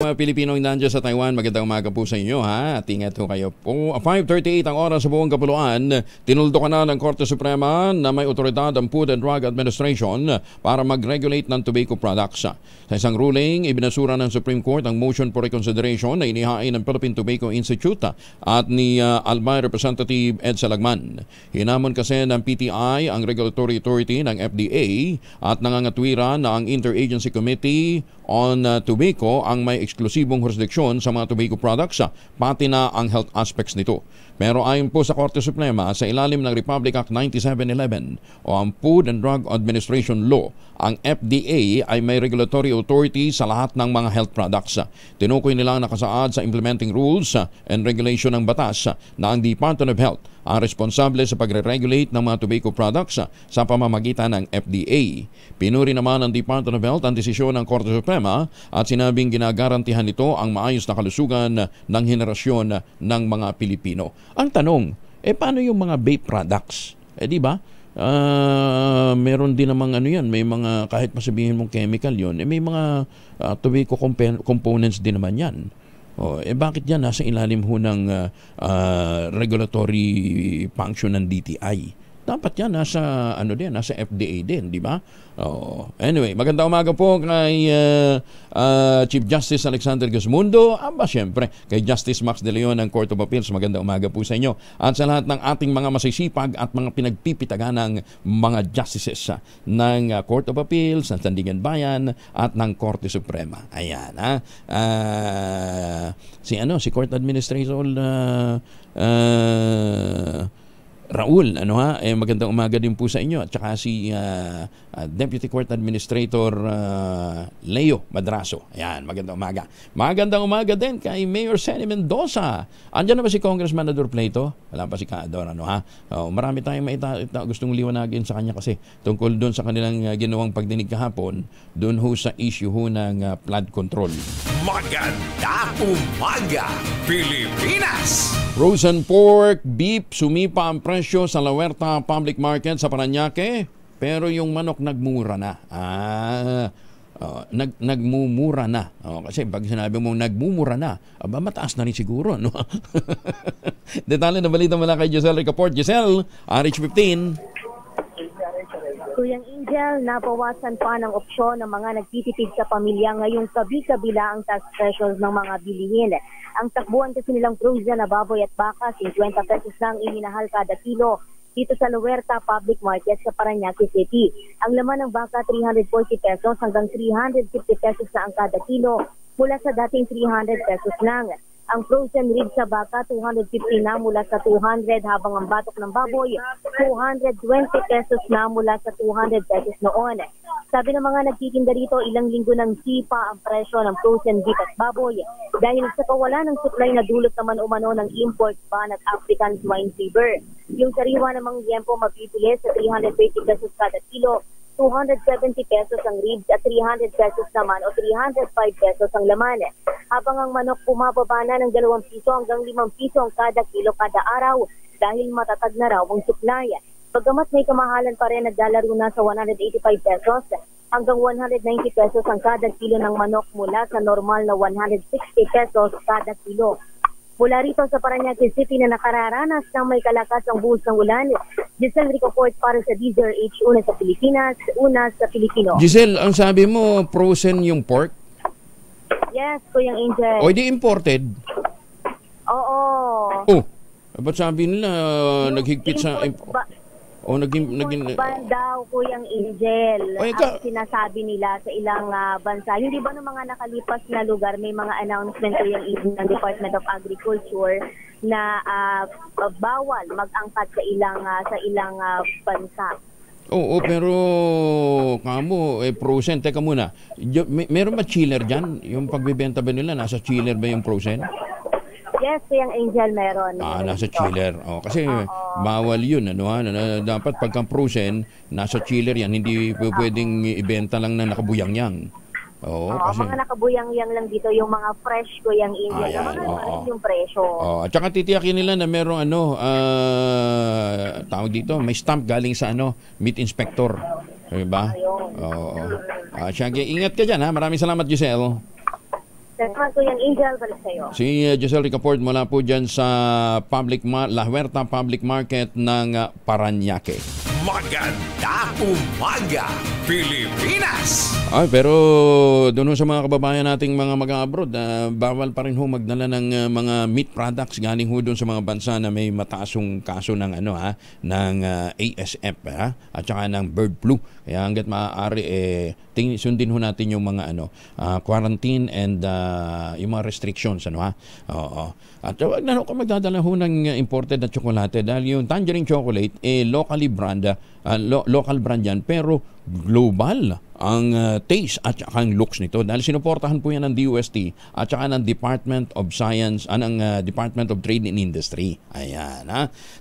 Mga Pilipinong nandiyan sa Taiwan, magandang umaga po sa inyo ha. At ingat po kayo po. 5:38 ang oras sa buong kapuluan. Tinuldukan na ng Korte Suprema na may otoridad ang Food and Drug Administration para mag-regulate ng tobacco products. Sa isang ruling, ibinasura ng Supreme Court ang motion for reconsideration na inihain ng Philippine Tobacco Institute at ni Albay Representative Ed Salagman. Hinamon kasi ng PTI ang regulatory authority ng FDA at nangangatwiran na ang Interagency Committee on Tobacco ang may eksklusibong jurisdiksyon sa mga tobacco products, pati na ang health aspects nito. Pero ayon po sa Korte Suprema, sa ilalim ng Republic Act 9711 o ang Food and Drug Administration Law, ang FDA ay may regulatory authority sa lahat ng mga health products. Tinukoy nilang nakasaad sa implementing rules and regulation ng batas na ang Department of Health ang responsable sa pagre-regulate ng mga tobacco products sa pamamagitan ng FDA. Pinuri naman ng Department of Health ang desisyon ng Korte Suprema at sinabing ginagarantihan nito ang maayos na kalusugan ng henerasyon ng mga Pilipino. Ang tanong, paano yung mga vape products? Di ba? Meron din namang ano yan, may mga kahit masabihin mong chemical yun, may mga tobacco components din naman yan. Bakit yan nasa ilalim ho ng regulatory function ng DTI? Dapat yan nasa nasa FDA din, di ba? Anyway, magandang umaga po kay Chief Justice Alexander Gasmundo. Siyempre, kay Justice Max De Leon ng Court of Appeals. Magandang umaga po sa inyo. At sa lahat ng ating mga masisipag at mga pinagpipitagan ng mga justices ng Court of Appeals, ng Sandigan Bayan at ng Korte Suprema. Ayan, si Court Administrator Raul, magandang umaga din po sa inyo. At saka si Deputy Court Administrator Leo Madraso. Ayan, magandang umaga. Magandang umaga din kay Mayor Senny Mendoza. Andiyan na ba si Congressman Ador Pleito? Wala pa si Ador, marami tayong gustong liwanagin sa kanya kasi tungkol doon sa kanilang ginawang pagdinig kahapon, doon ho sa issue ho ng flood control. Magandang umaga, Pilipinas! Frozen pork, beef, sumipa ang presyo sa La Huerta Public Market sa Parañaque, pero yung manok nagmura na. Nagmumura na. Kasi pag sinabi mong nagmumura na, mataas na rin siguro. No? Detalye na balita mula kay Giselle Ricaport. Giselle, RH15. Kuyang Angel, nabawasan pa ng opsyon ng mga nagtitipid sa pamilya ngayong kabi-kabila ang tax thresholds ng mga bilihin. Ang takbuhan kasi nilang frozen na baboy at baka, 50 pesos lang iminahal kada kilo dito sa La Huerta Public Market sa Parañaque City. Ang laman ng baka 340 pesos hanggang 350 pesos na ang kada kilo mula sa dating 300 pesos lang. Ang frozen ribs sa baka 250 na mula sa 200 habang ang batok ng baboy 220 pesos na mula sa 200 pesos noon. Sabi ng mga nagtitinda rito, ilang linggo ng sipa ang presyo ng frozen beef at baboy dahil sa kawalan ng supply na dulot naman umano ng import ban at African swine fever. Yung sariwa namang liempo mabibili sa 350 pesos kada kilo, 270 pesos ang ribs at 300 pesos naman o 305 pesos ang laman. Habang ang manok bumababa na ng 2 piso hanggang 5 piso ang kada kilo kada araw dahil matatag na raw ang supply. Pagkamat may kamahalan pa rin, naglalaro na sa 185 pesos hanggang 190 pesos ang kada kilo ng manok mula sa normal na 160 pesos kada kilo. Mula rito sa Parañaque City na nakararanas ng may kalakasang buhos ng ulan, Giselle Ricaport para sa DZRH, una sa Pilipinas, una sa Pilipino. Giselle, ang sabi mo, frozen yung pork? Yes, Kuyang Angel. O di imported? Oo. Ba't sabi nila naghigpit sa... naging ban daw, Kuyang Angel. Ang sinasabi nila sa ilang bansa. Hindi ba ng mga nakalipas na lugar may mga announcement Kuyang Angel ng Department of Agriculture na bawal mag-angkat sa ilang bansa. Oo, pero kamo, frozen. Teka muna, meron ba chiller dyan? Yung pagbibenta ba nila, nasa chiller ba yung frozen? Yes, Kuyang Angel, meron. Nasa chiller. Kasi bawal yun. Dapat pagka frozen, nasa chiller yan. Hindi pwedeng ibenta lang na nakabuyang-yang. Kasi mga nakabuyang-yang lang dito, yung mga fresh Kuyang Angel. Yung presyo. At saka titiyakin nila na meron tawag dito, may stamp galing sa meat inspector. Diba? Ingat ka dyan, ha? Maraming salamat, Giselle. Salamat po yung Angel, balik sa'yo. Si Giselle Ricaport mula po dyan sa La Huerta Public Market ng Parañaque. Magandang umaga, Pilipinas! Ay, pero doon sa mga kababayan nating mga mag-abroad, bawal pa rin ho magdala ng mga meat products galing ho doon sa mga bansa na may mataasong kaso ng ng ASF at saka ng bird flu. Kaya hangga't maaari sundin ho natin yung mga quarantine and yung mga restrictions Oo. At wag na ho kung magdadala ho ng imported na tsokolate dahil yung tangerine chocolate local brand yan pero global ang taste at saka ang looks nito dahil sinuportahan po yan ng DOST at saka ng Department of Science Department of Trade and Industry. Ayan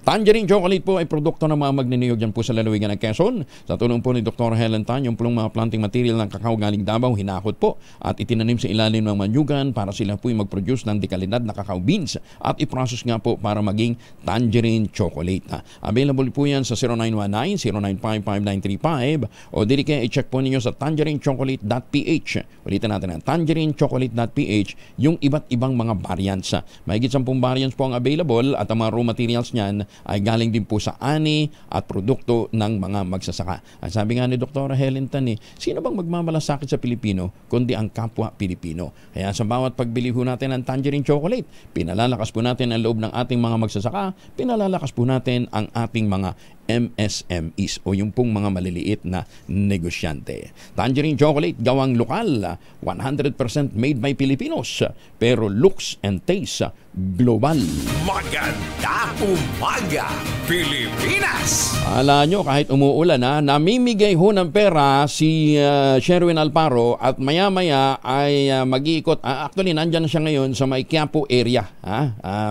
Tangerine chocolate po ay produkto ng mga magniniyog dyan po sa lalawigan ng Quezon. Sa tulong po ni Dr. Helen Tan, yung pulong mga planting material ng kakao galing Davao, hinakot po at itinanim sa ilalim ng manyugan para sila po yung mag-produce ng dekalidad na kakao beans at i-process nga po para maging tangerine chocolate. Available po yan sa 0919-095-5935 o dili kayo i-check po ninyo sa tangerinechocolate.ph. Ulitin natin ang tangerinechocolate.ph, yung iba't ibang mga variants. Mahigit 10 variants po ang available at ang mga raw materials niyan ay galing din po sa ani at produkto ng mga magsasaka. Ang sabi nga ni Dr. Helen Tan, sino bang magmamalasakit sa Pilipino kundi ang kapwa Pilipino? Kaya sa bawat pagbili ho natin ng tangerine chocolate, pinalalakas po natin ang loob ng ating mga magsasaka, pinalalakas po natin ang ating mga MSMEs o yung pong mga maliliit na negosyante. Tangerine chocolate gawang lokal, 100% made by Filipinos, pero looks and taste global. Magandang umaga, Pilipinas! Ala nyo, kahit umuulan namimigay ho ng pera si Sherwin Alparo at maya-maya ay mag-iikot. Actually, nandyan siya ngayon sa may Quiapo area,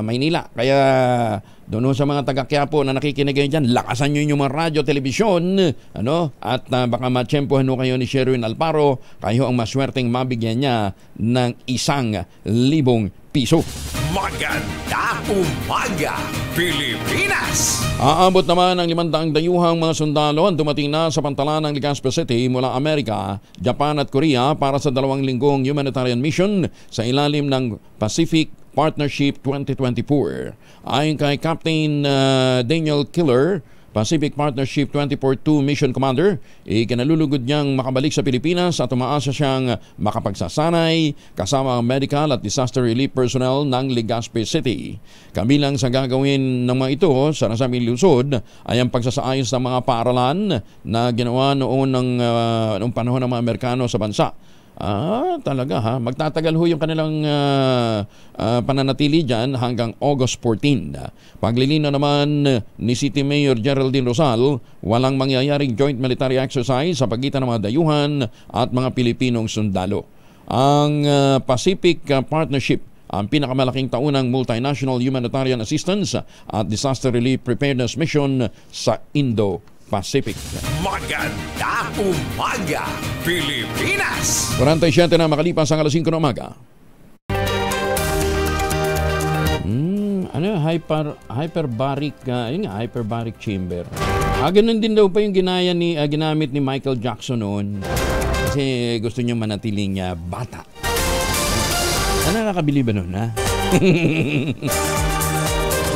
Maynila. Kaya doon sa mga taga-Quiapo na nakikinig dyan, lakasan nyo yung mga radyo, telebisyon, at baka matsyempohan ho kayo ni Sherwin Alparo, kayo ang maswerteng mabigyan niya ng 1,000 piso. Magandang umaga, Pilipinas! Aabot naman ang 500 dayuhang mga sundalo ang dumating na sa pantalan ng Legazpi City mula Amerika, Japan at Korea para sa 2 linggong humanitarian mission sa ilalim ng Pacific Partnership 2024. Ayon kay Captain Daniel Killer, Pacific Partnership 2042 Mission Commander, ikinalulugod niyang makabalik sa Pilipinas at umaasa siyang makapagsasanay kasama ang medical at disaster relief personnel ng Legazpi City. Kabilang sa gagawin ng mga ito sa nasabing lungsod ay ang pagsasaayos ng mga paaralan na ginawa noong panahon ng mga Amerikano sa bansa. Talaga magtatagal ho yung kanilang pananatili dyan hanggang August 14. Paglilino naman ni City Mayor Geraldine Rosal, walang mangyayaring joint military exercise sa pagitan ng mga dayuhan at mga Pilipinong sundalo. Ang Pacific Partnership ang pinakamalaking taunang multinational humanitarian assistance at disaster relief preparedness mission sa Indo-Pacific. Magandang umaga, Pilipinas! 47 na makalipas ang alas 5 ng umaga. Hyperbaric hyperbaric chamber. Ganun din daw pa yung ginamit ni Michael Jackson noon. Kasi gusto niya manatiling bata. Nakakabili ba nun,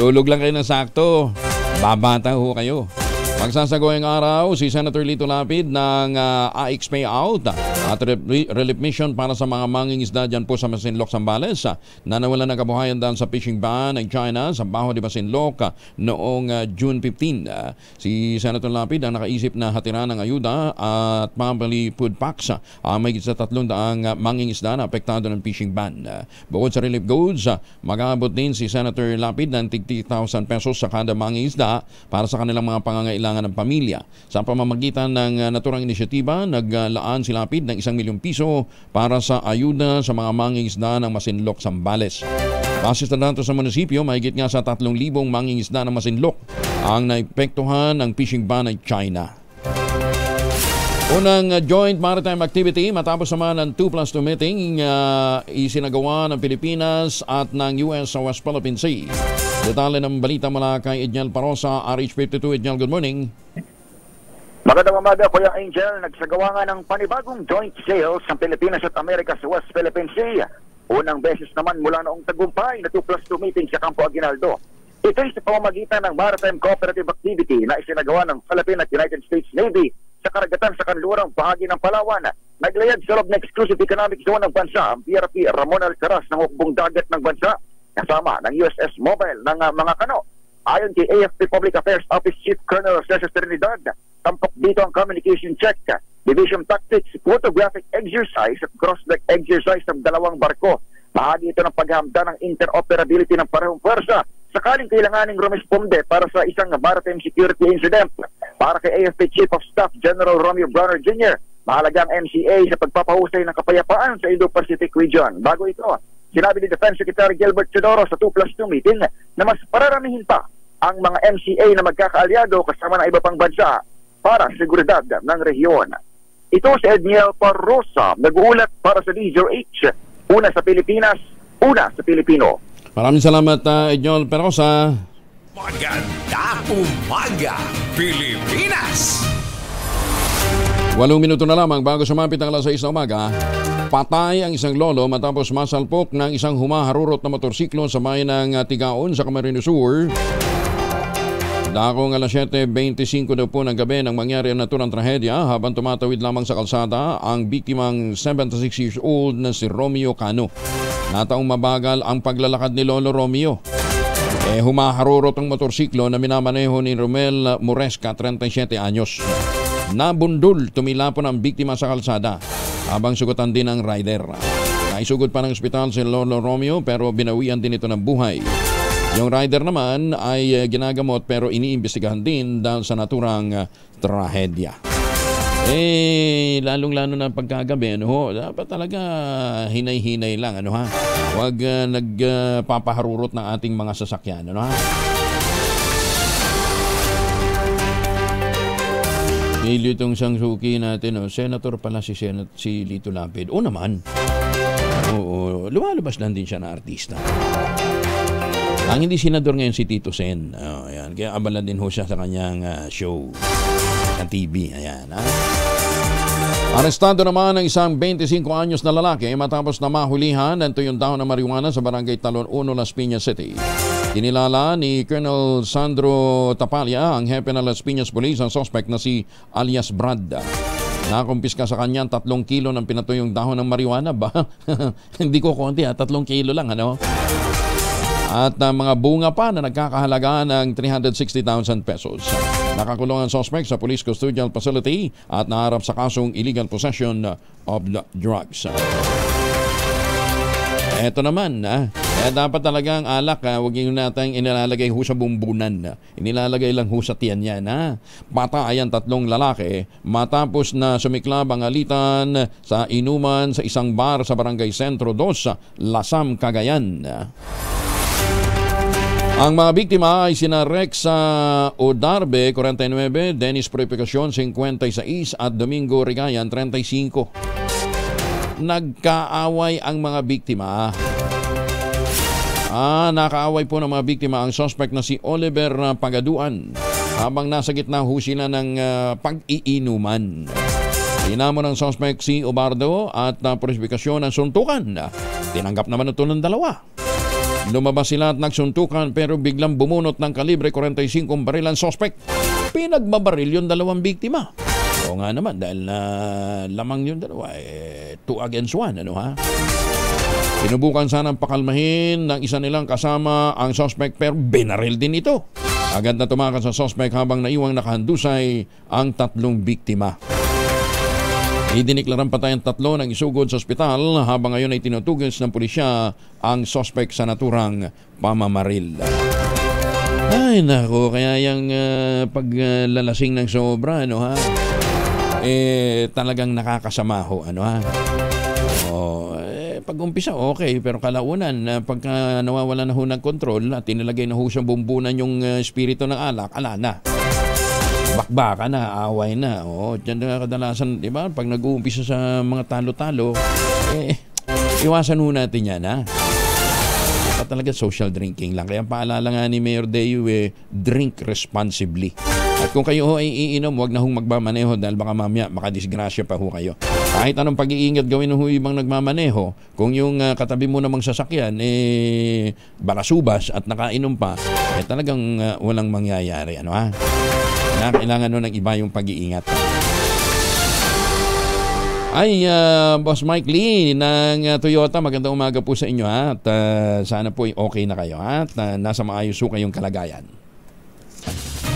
Tulog lang kayo ng sakto. Babata ho kayo. Magsasagawa ng araw si Senator Lito Lapid ng AX payout at relief mission para sa mga mangingisda dyan po sa Masinloc, Zambales na nawalan ng kabuhayan dahil sa fishing ban ng China sa Baho de Masinloc noong June 15. Si Senator Lapid ang nakaisip na hatiran ng ayuda at mga food packs may sa 300 mangingisda na apektado ng fishing ban. Bukod sa relief goods, mag-aabot din si Senator Lapid ng 30,000 pesos sa kada mangingisda para sa kanilang mga pangangailangan ng pamilya. Sa pamamagitan ng naturang inisyatiba, naglaan si Lapid ng 1 milyong piso para sa ayuda sa mga mangingisda ng Masinloc, Zambales. Base sa datos sa munisipyo, mahigit nga sa 3,000 mangingisda ng Masinloc ang naepektuhan ng fishing ban ng China. Unang joint maritime activity matapos naman ang 2+2 meeting isinagawa ng Pilipinas at ng US sa West Philippine Sea. Detalye ng balita mula kay Edniel Parosa, RH52. Edniel, good morning. Magandang umaga, Kuya Angel. Nagsagawa nga ng panibagong joint sales ng Pilipinas at Amerika sa West Philippine Sea. Unang beses naman mula noong tagumpay na 2+2 meeting sa Campo Aguinaldo. Ito ay sa pamamagitan ng Maritime Cooperative Activity na isinagawa ng Philippine at United States Navy sa karagatan sa kanlurang bahagi ng Palawan. Naglayad sa loob ng Exclusive Economic Zone ng bansa ang PRP Ramon Alcaraz ng hukbong dagat ng bansa kasama ng USS Mobile ng mga kano. Ayon kay AFP Public Affairs Office Chief Colonel Cesar Trinidad, tampok dito ang communication check, division tactics, photographic exercise at cross-deck exercise ng dalawang barko. Bahagi ito ng paghamda ng interoperability ng parehong pwersa sakaling kailanganing rumisponde para sa isang maritime security incident. Para kay AFP Chief of Staff General Romeo Brunner Jr., mahalaga ang MCA sa pagpapahusay ng kapayapaan sa Indo-Pacific region. Bago ito, sinabi ni Defense Secretary Gilbert Teodoro sa 2+2 meeting na mas pararamihin pa ang mga MCA na magkakaalyado kasama ng iba pang bansa para sa seguridad ng rehiyon. Ito si Edniel Parrosa, nag-uulat para sa DZRH. Una sa Pilipinas, una sa Pilipino. Maraming salamat, Edniel Parrosa. Maganda umaga, Pilipinas! 8 minuto na lamang bago sumapit ang alas 6 na umaga. Patay ang isang lolo matapos masalpok ng isang humaharurot na motorsiklo sa bayan ng Tigaon sa Camarines Sur. Dakong alas 7:25 daw po ng gabi nang mangyari ang naturang trahedya habang tumatawid lamang sa kalsada ang biktimang 76 years old na si Romeo Cano. Nataong mabagal ang paglalakad ni Lolo Romeo. Humaharurot ang motorsiklo na minamaneho ni Romel Moresca, 37 anyos. Nabundol, tumilapon ang biktima sa kalsada habang sugutan din ang rider. Naisugod pa ng ospital si Lolo Romeo pero binawian din ito ng buhay. Yung rider naman ay ginagamot pero iniimbestigahan din dahil sa naturang trahedya. Lalong-lalo na pagkagabi, dapat talaga hinay-hinay lang, Huwag nagpapaharurot ng ating mga sasakyan, Ilyo itong sangsuki natin, Senator pala si Lito Lapid. O naman. Oo, lumalabas lang din siya na artista. Ang hindi senador ngayon si Tito Sen. Ayan. Kaya abalan din ho siya sa kanyang show sa TV. Ayan. Arestado naman ang isang 25 anyos na lalaki matapos na mahulihan ng tuyong dahon ng marijuana sa barangay Talon 1, Las Piñas City. Kinilala ni Colonel Sandro Tapalya, ang hepe ng Las Piñas Police, ang suspect na si alias Brad. Nakumpiska sa kanya 3 kilo ng pinatuyong dahon ng marijuana ba? Hindi ko konti 3 kilo lang, At mga bunga pa na nagkakahalaga ng 360,000 pesos. Nakakulong ang suspect sa police custodial facility at naharap sa kasong illegal possession of drugs. Eto naman, dapat talagang alak, huwag yung natin inilalagay ho sa bumbunan. Inilalagay lang ho sa tiyan yan. Patay ang 3 lalaki matapos na sumiklab ang alitan sa inuman sa isang bar sa Barangay Sentro 2, Lasam, Cagayan. Ang mga biktima ay sina Rex Odarbe, 49, Dennis Purificacion, 56 at Domingo Rigayan, 35. Nagkaaway ang mga biktima. Nakaaway po ng mga biktima ang suspect na si Oliver Pagaduan habang nasa gitna ho sila ng pag-iinuman. Hinamon ng suspect si Obardo at Purificacion ang suntukan. Tinanggap naman ito ng dalawa. Lumabas sila at nagsuntukan pero biglang bumunot ng kalibre 45 baril ang suspect. Pinagbabaril yung 2 biktima. Oo nga naman dahil lamang yung dalawa 2 against 1, Sinubukan sanang pakalmahin ng isa nilang kasama ang suspect pero binaril din ito. Agad na tumakas sa suspect habang naiwang nakahandusay ang 3 biktima. Idiniklaran patay ang 3 ng isugod sa ospital habang ngayon ay tinutugis ng pulisya ang suspect sa naturang pamamaril. Ay nako, kaya yung paglalasing ng sobra, talagang nakakasama ho, pag umpisa okay, pero kalaunan pagka nawawala na ho ng kontrol at tinilagay na ho sa bumbunan yung espiritu ng alak, ala na. Bakbaka na, away na. Diyan na kadalasan, di ba? Pag nag-uumpisa sa mga talo-talo, iwasan ho natin yan, Dapat talaga social drinking lang. Kaya paalala nga ni Mayor Deo, drink responsibly. At kung kayo ho ay iinom, huwag na hong magmamaneho dahil baka mamaya makadisgrasya pa ho kayo. Kahit anong pag-iingat gawin ng ibang nagmamaneho, kung yung katabi mo namang sasakyan, balasubas at nakainom pa, talagang walang mangyayari. Ano ha? Kailangan nun ng iba yung pag-iingat. Ay, Boss Mike Lee ng Toyota, magandang umaga po sa inyo ha? At sana po okay na kayo ha? At nasa maayos po kayong kalagayan.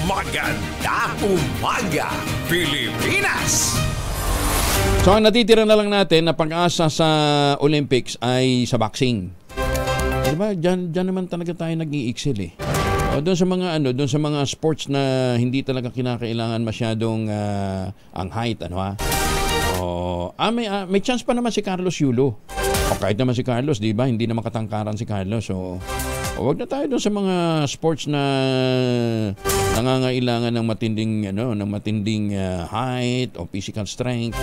Magandang umaga, Pilipinas! So ang natitira na lang natin na pag-asa sa Olympics ay sa boxing. Diba? Diyan naman talaga tayo nag-i-excel eh. Doon sa mga sports na hindi talaga kinakailangan masyadong ang height, ano ha? May chance pa naman si Carlos Yulo. O kahit naman si Carlos, di ba? Hindi naman katangkaran si Carlos. So, wag na tayo doon sa mga sports na nangangailangan ng matinding height o physical strength.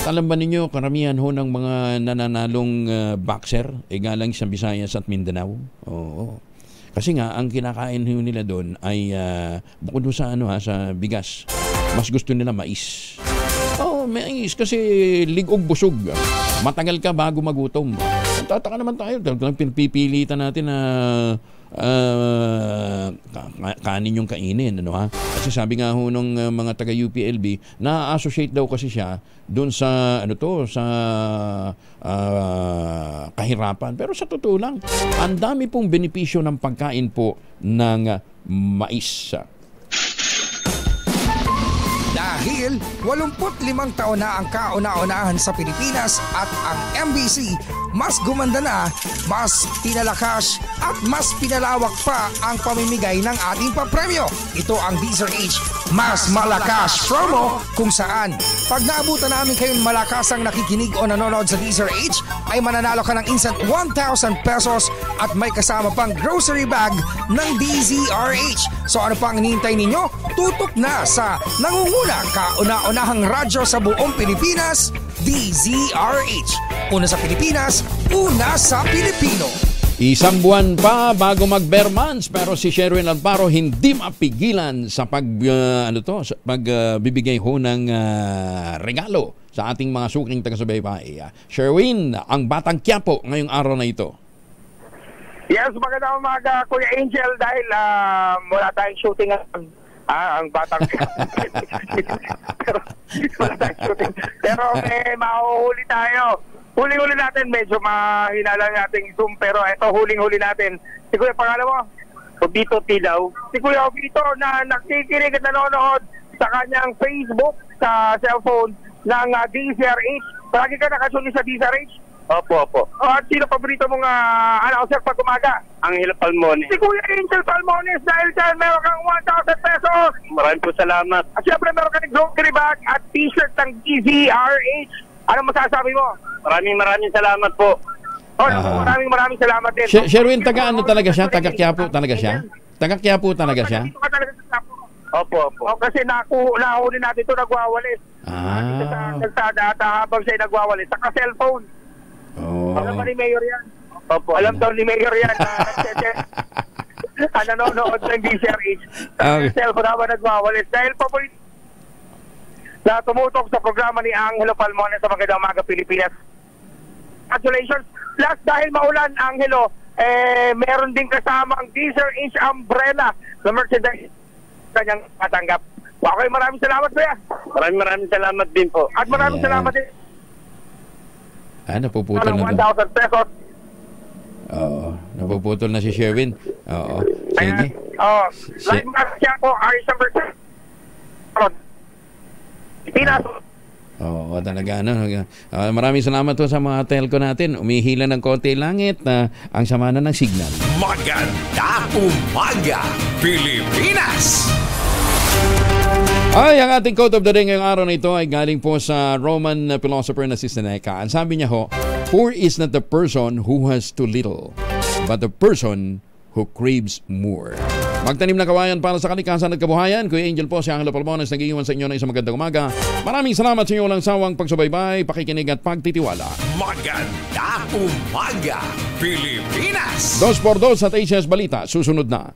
At alam ba ninyo, karamihan ho ng mga nananalong boxer galing sa Visayas at Mindanao. Oo. Kasi nga, ang kinakain nila doon ay bukod sa sa bigas. Mas gusto nila mais. Mais kasi ligog busog. Matagal ka bago magutom. Tataka naman tayo. Pipilitan natin na kanin yung kainin. Ano, ha? Kasi sabi nga ho ng mga taga-UPLB, na-associate daw kasi siya doon sa sa kahirapan. Pero sa totoo lang, ang dami pong benepisyo ng pagkain po ng mais. Dahil 85 taon na ang kauna-unahan sa Pilipinas at ang MBC mas gumanda na, mas pinalakas at mas pinalawak pa ang pamimigay ng ating papremyo. Ito ang DZRH Mas Malakas Promo, kung saan pag naabutan namin kayong malakasang nakikinig o nanonood sa DZRH ay mananalo ka ng instant 1,000 pesos at may kasama pang grocery bag ng DZRH. So ano pang hinihintay ninyo? Tutok na sa nangunguna kauna-unahang radyo sa buong Pilipinas, DZRH. Una sa Pilipinas, una sa Pilipino. Isang buwan pa bago mag-bare months, pero si Sherwin Alparo hindi mapigilan sa pagbibigay ho ng regalo sa ating mga suking taga-subaybay. Sherwin, ang Batang Quiapo ngayong araw na ito. Yes, magandang umaga, Kuya Angel, dahil wala tayong shooting ang Batang pero wala tayong shooting. Pero mahuhuli tayo. Huling-huli natin, medyo mahina lang nating zoom, pero ito huling-huli natin. Si Kuya, pangalan mo? Obito Tilaw. Si Kuya Obito na nakikinig at nanonood sa kanyang Facebook, sa cellphone ng DZRH. Palagi ka nakasuli sa DZRH? Opo. At sino paborito mong announcer pag umaga? Angel Palmones. Si Kuya Angel Palmones, dahil dyan meron kang 1,000 pesos. Maraming po salamat. At syempre meron kang grocery bag at t-shirt ng DZRH. Ano masasabi mo? Maraming salamat po. Maraming salamat din. Sherwin, taga-ano talaga siya? Taga-Quiapo talaga siya? Taga-Quiapo talaga siya? Opo. Kasi nahuli natin ito nagwawalis. Dito sa kalsada at habang siya nagwawalis. Saka cellphone. Alam ba ni Mayor yan? Opo. Alam daw ni Mayor yan. Nanonood ng DZRH. Cellphone habang nagwawalis. Dahil paborito na tumutok sa programa ni Angelo Palmones sa Magandang Umaga Pilipinas. Congratulations. Last, dahil maulan, Angelo, meron din kasama ang DZRH umbrella na merchandise kanyang matanggap. Okay, maraming salamat, Kuya. Maraming salamat din po. At maraming salamat din. Napuputol na 1,000 pesos. Oo, napuputol na si Sherwin. Oo, sige. Live match siya po, Aris number 2. Pinas. Oo, talaga. Maraming salamat po sa mga telco natin. Umihila ng konti langit na ang sama na ng signal. Magandang umaga, Pilipinas! Ay, ang ating quote of the day ngayong araw na ito ay galing po sa Roman philosopher na si Seneca. Ang sabi niya ho, poor is not the person who has too little, but the person who craves more. Magtanim na kawayan para sa kalikasan at kabuhayan. Kuya Angel po, si Angelo Palmones, nag-iwan sa inyo na isang magandang umaga. Maraming salamat sa inyo lang sawang pagsubaybay, pakikinig at pagtitiwala. Magandang umaga, Pilipinas! 2x2 at HSBalita, susunod na.